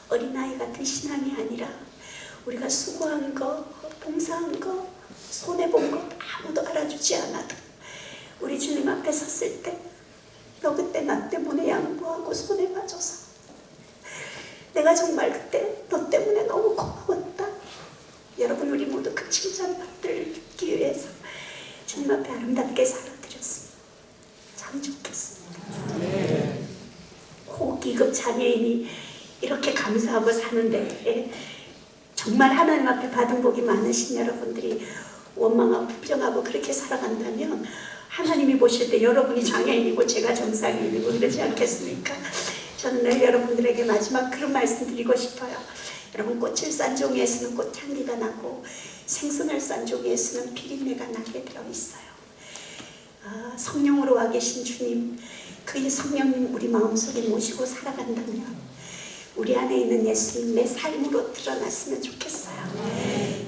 어린아이 같은 신앙이 아니라 우리가 수고한 거, 봉사한 거, 손해본 거 아무도 알아주지 않아도 우리 주님 앞에 섰을 때 너 그때 나 때문에 양보하고 손해봐줘서 내가 정말 그때 너 때문에 너무 고마웠다. 여러분 우리 모두 그 칭찬 받기 위해서 주님 앞에 아름답게 살아드렸습니다. 참 좋겠습니다. 호기급 장애인이 이렇게 감사하고 사는데 정말 하나님 앞에 받은 복이 많으신 여러분들이 원망하고 불평하고 그렇게 살아간다면 하나님이 보실 때 여러분이 장애인이고 제가 정상인이고 그러지 않겠습니까? 저는 늘 여러분들에게 마지막 그런 말씀 드리고 싶어요. 여러분, 꽃을 싼종이에서는 꽃향기가 나고 생선을 싼종이에서는 비린내가 나게 되어 있어요. 성령으로 와 계신 주님, 그의 성령님 우리 마음속에 모시고 살아간다면 우리 안에 있는 예수님 내 삶으로 드러났으면 좋겠어요.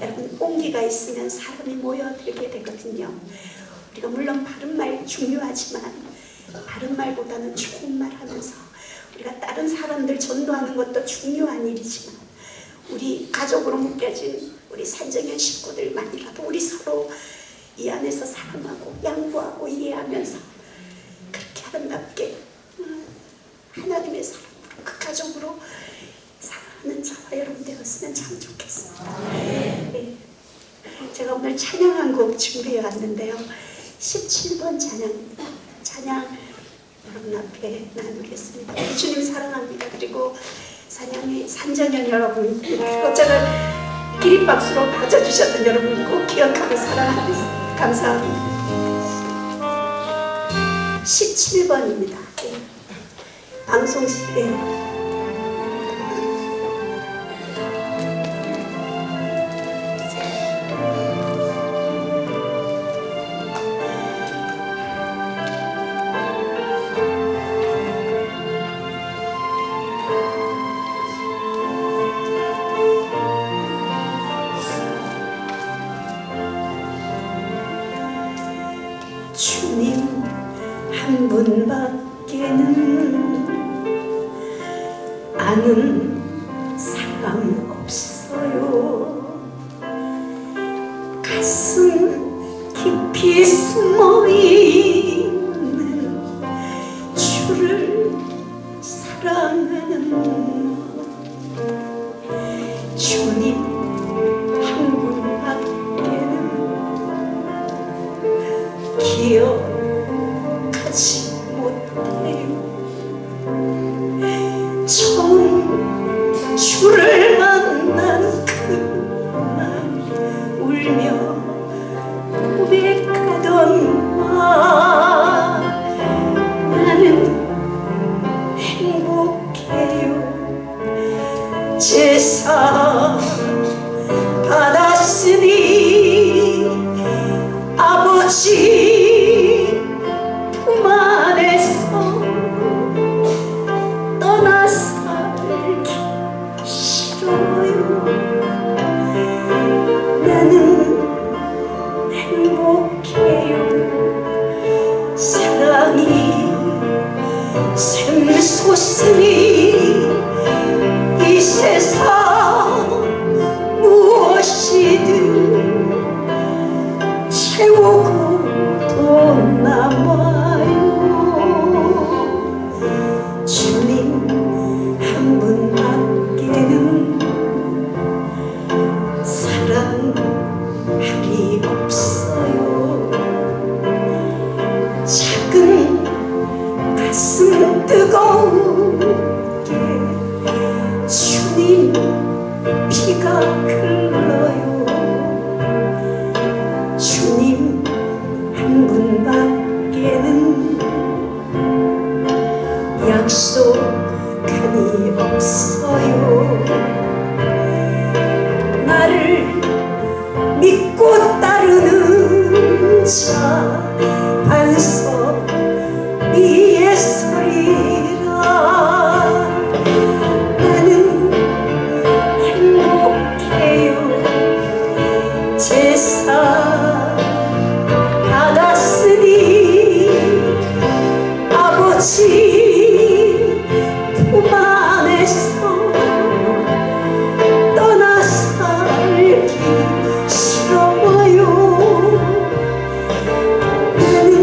여러분, 온기가 있으면 사람이 모여들게 되거든요. 우리가 물론 바른말 중요하지만 바른말보다는 좋은 말 하면서 우리가 다른 사람들 전도하는 것도 중요한 일이지만 우리 가족으로 묶여진 우리 산정현 식구들만이라도 우리 서로 이 안에서 사랑하고 양보하고 이해하면서 그렇게 아름답게 하나님의 사랑으로 그 가족으로 사랑하는 저와 여러분 되었으면 참 좋겠습니다. 네. 제가 오늘 찬양 한 곡 준비해 왔는데요. 17번 찬양입니다. 찬양 여러분 앞에 나누겠습니다. 주님 사랑합니다. 그리고 산정현 여러분, 그리고 저를 기립박수로 맞아주셨던 여러분 꼭 기억하고 사랑하겠습니다. 감사합니다. 17번입니다. 네. 방송 시대 주님 한 분밖에는 아는 사람 없어요. 가슴 깊이 숨어있는 주를 사랑하는 주님 한 분밖에는 기억하지 못해요. 처음 주를 만난 그날 울며 고백하던 말, 나는 행복해요. 제사 받았으니 아버지 품 안에서 떠나 살기 싫어요. 나는 행복해요. 사랑이 샘솟으니 이 세상 무엇이든 채우고 또 남아요. 주님 한 분밖에는 사랑할이 없어요. 작은 가슴 뜨거우게 주님 피가 흘러요. 주님 한 분밖에는 약속하니 없어요. 나를 믿고 따르는 자 반석 위에 서리라. 나는 행복해요. 제사 받았으니 아버지 품 안에서 떠나 살기 싫어요. 나는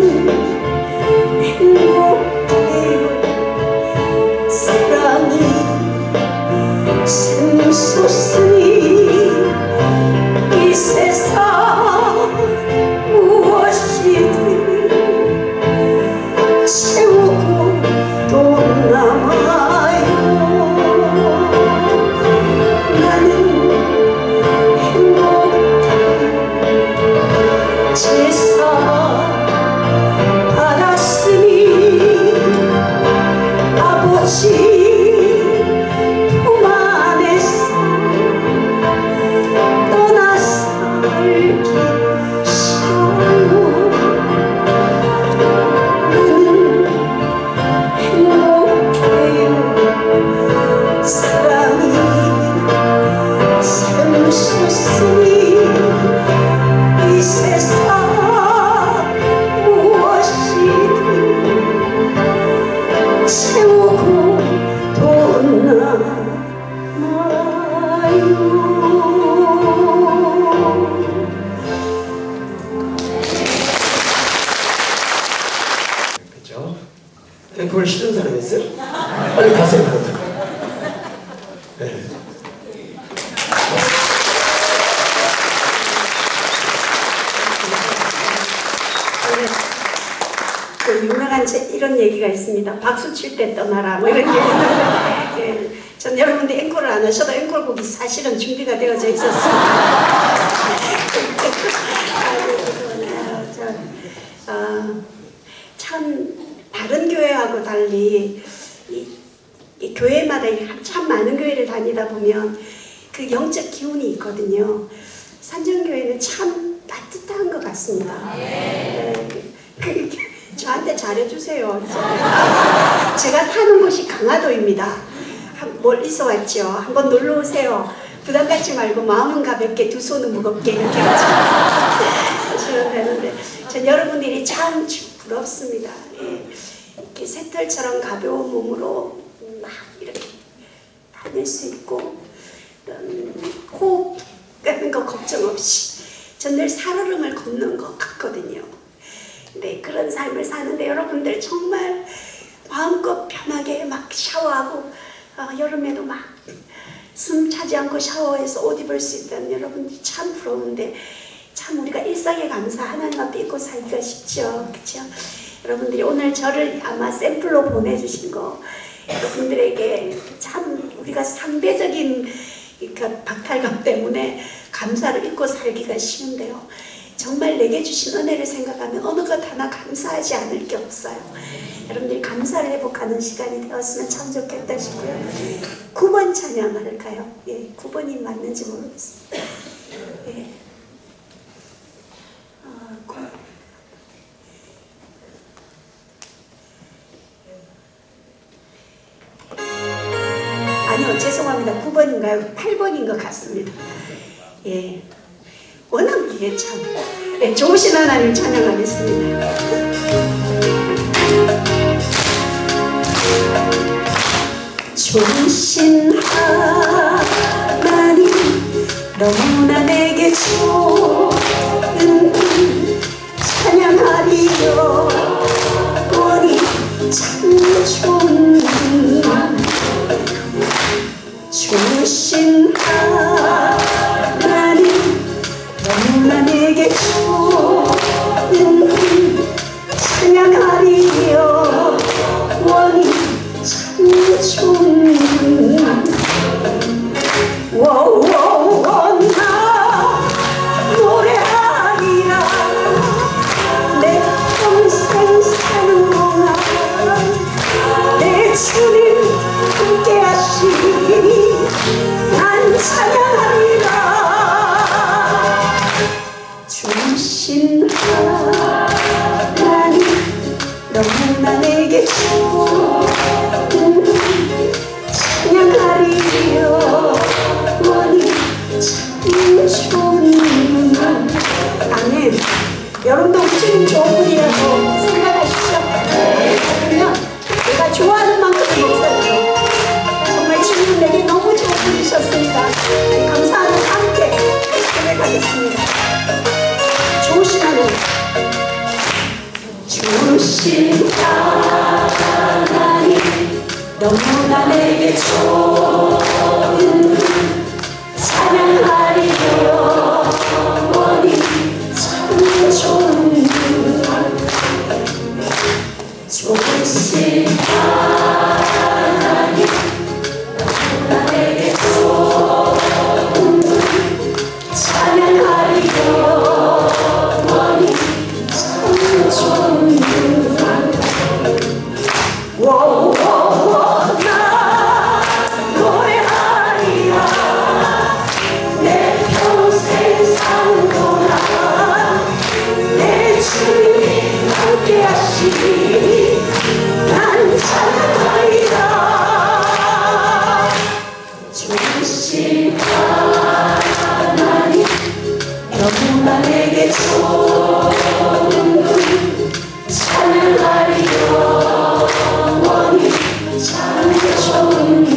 오셨으니 이 세상 무엇이든 채우고 떠나마요. 그죠? 앵콜 싫은 사람 있어요? 빨리 가세요. 네. 그 유명한 이런 얘기가 있습니다. 박수 칠 때 떠나라 뭐 이런 얘기. 예, 전 여러분들 앵콜을 안 하셔도 앵콜곡이 사실은 준비가 되어져 있었습니다. 참 다른 교회하고 달리 이 교회마다 참 많은 교회를 다니다 보면 그 영적 기운이 있거든요. 산정교회는 참 따뜻한 것 같습니다. 저한테 잘해주세요. 제가 사는 곳이 강화도입니다. 멀리서 왔죠. 한번 놀러 오세요. 부담 갖지 말고 마음은 가볍게 두 손은 무겁게 이렇게 하시면 되는데 전 여러분들이 참 부럽습니다. 이렇게 새털처럼 가벼운 몸으로 막 이렇게 다닐 수 있고 호흡 가는 거 걱정 없이 전 늘 살얼음을 걷는 것 같거든요. 네, 그런 삶을 사는데 여러분들 정말 마음껏 편하게 막 샤워하고 여름에도 막 숨 차지 않고 샤워해서 옷 입을 수 있다는 여러분들이 참 부러운데 참 우리가 일상에 감사 하나님 앞에 있고 살기가 쉽죠. 그렇죠? 여러분들이 오늘 저를 아마 샘플로 보내주신 거 여러분들에게 참 우리가 상대적인 그 박탈감 때문에 감사를 잊고 살기가 쉬운데요. 정말 내게 주신 은혜를 생각하면 어느 것 하나 감사하지 않을 게 없어요. 여러분들이 감사를 회복하는 시간이 되었으면 참 좋겠다 싶고요. 9번 찬양할까요? 예, 9번이 맞는지 모르겠습니다. 예. 아니요, 죄송합니다. 9번인가요? 8번인 것 같습니다. 예. 워낙 이게 참 좋으신 하나님 찬양하겠습니다. 좋으신 하나님 너무나 내게 좋은 찬양하리요. 원이 참 좋은 좋으신 하나님 너무나 내게 좋은 찬양하리요. 원이 참 좋은 나 노래하리라. 내 평생 사는 동안 내 주님 함께 하시니 난 찬양하리라. 주신 하나님 너무나 내게 좋은 찬양하리요. 원이 참 좋은 아멘. 여러분도 주님 좋은 분이라고 생각하십시오. 그러면 내가 좋아하는 만큼의 목소리로 정말 주님 내게 너무 좋은 분이셨습니다. 감사하는 함께 고백하겠습니다. 좋으신 하나님 주신 하나님 너무나 내게 좋은 찬양하리요. 원이 참 좋은 좋으신 하나님 너무나 내게 좋은 찬양하리요. 원이 참 좋은 나 나에게 좋은 찬양할 영원히 참 좋은 분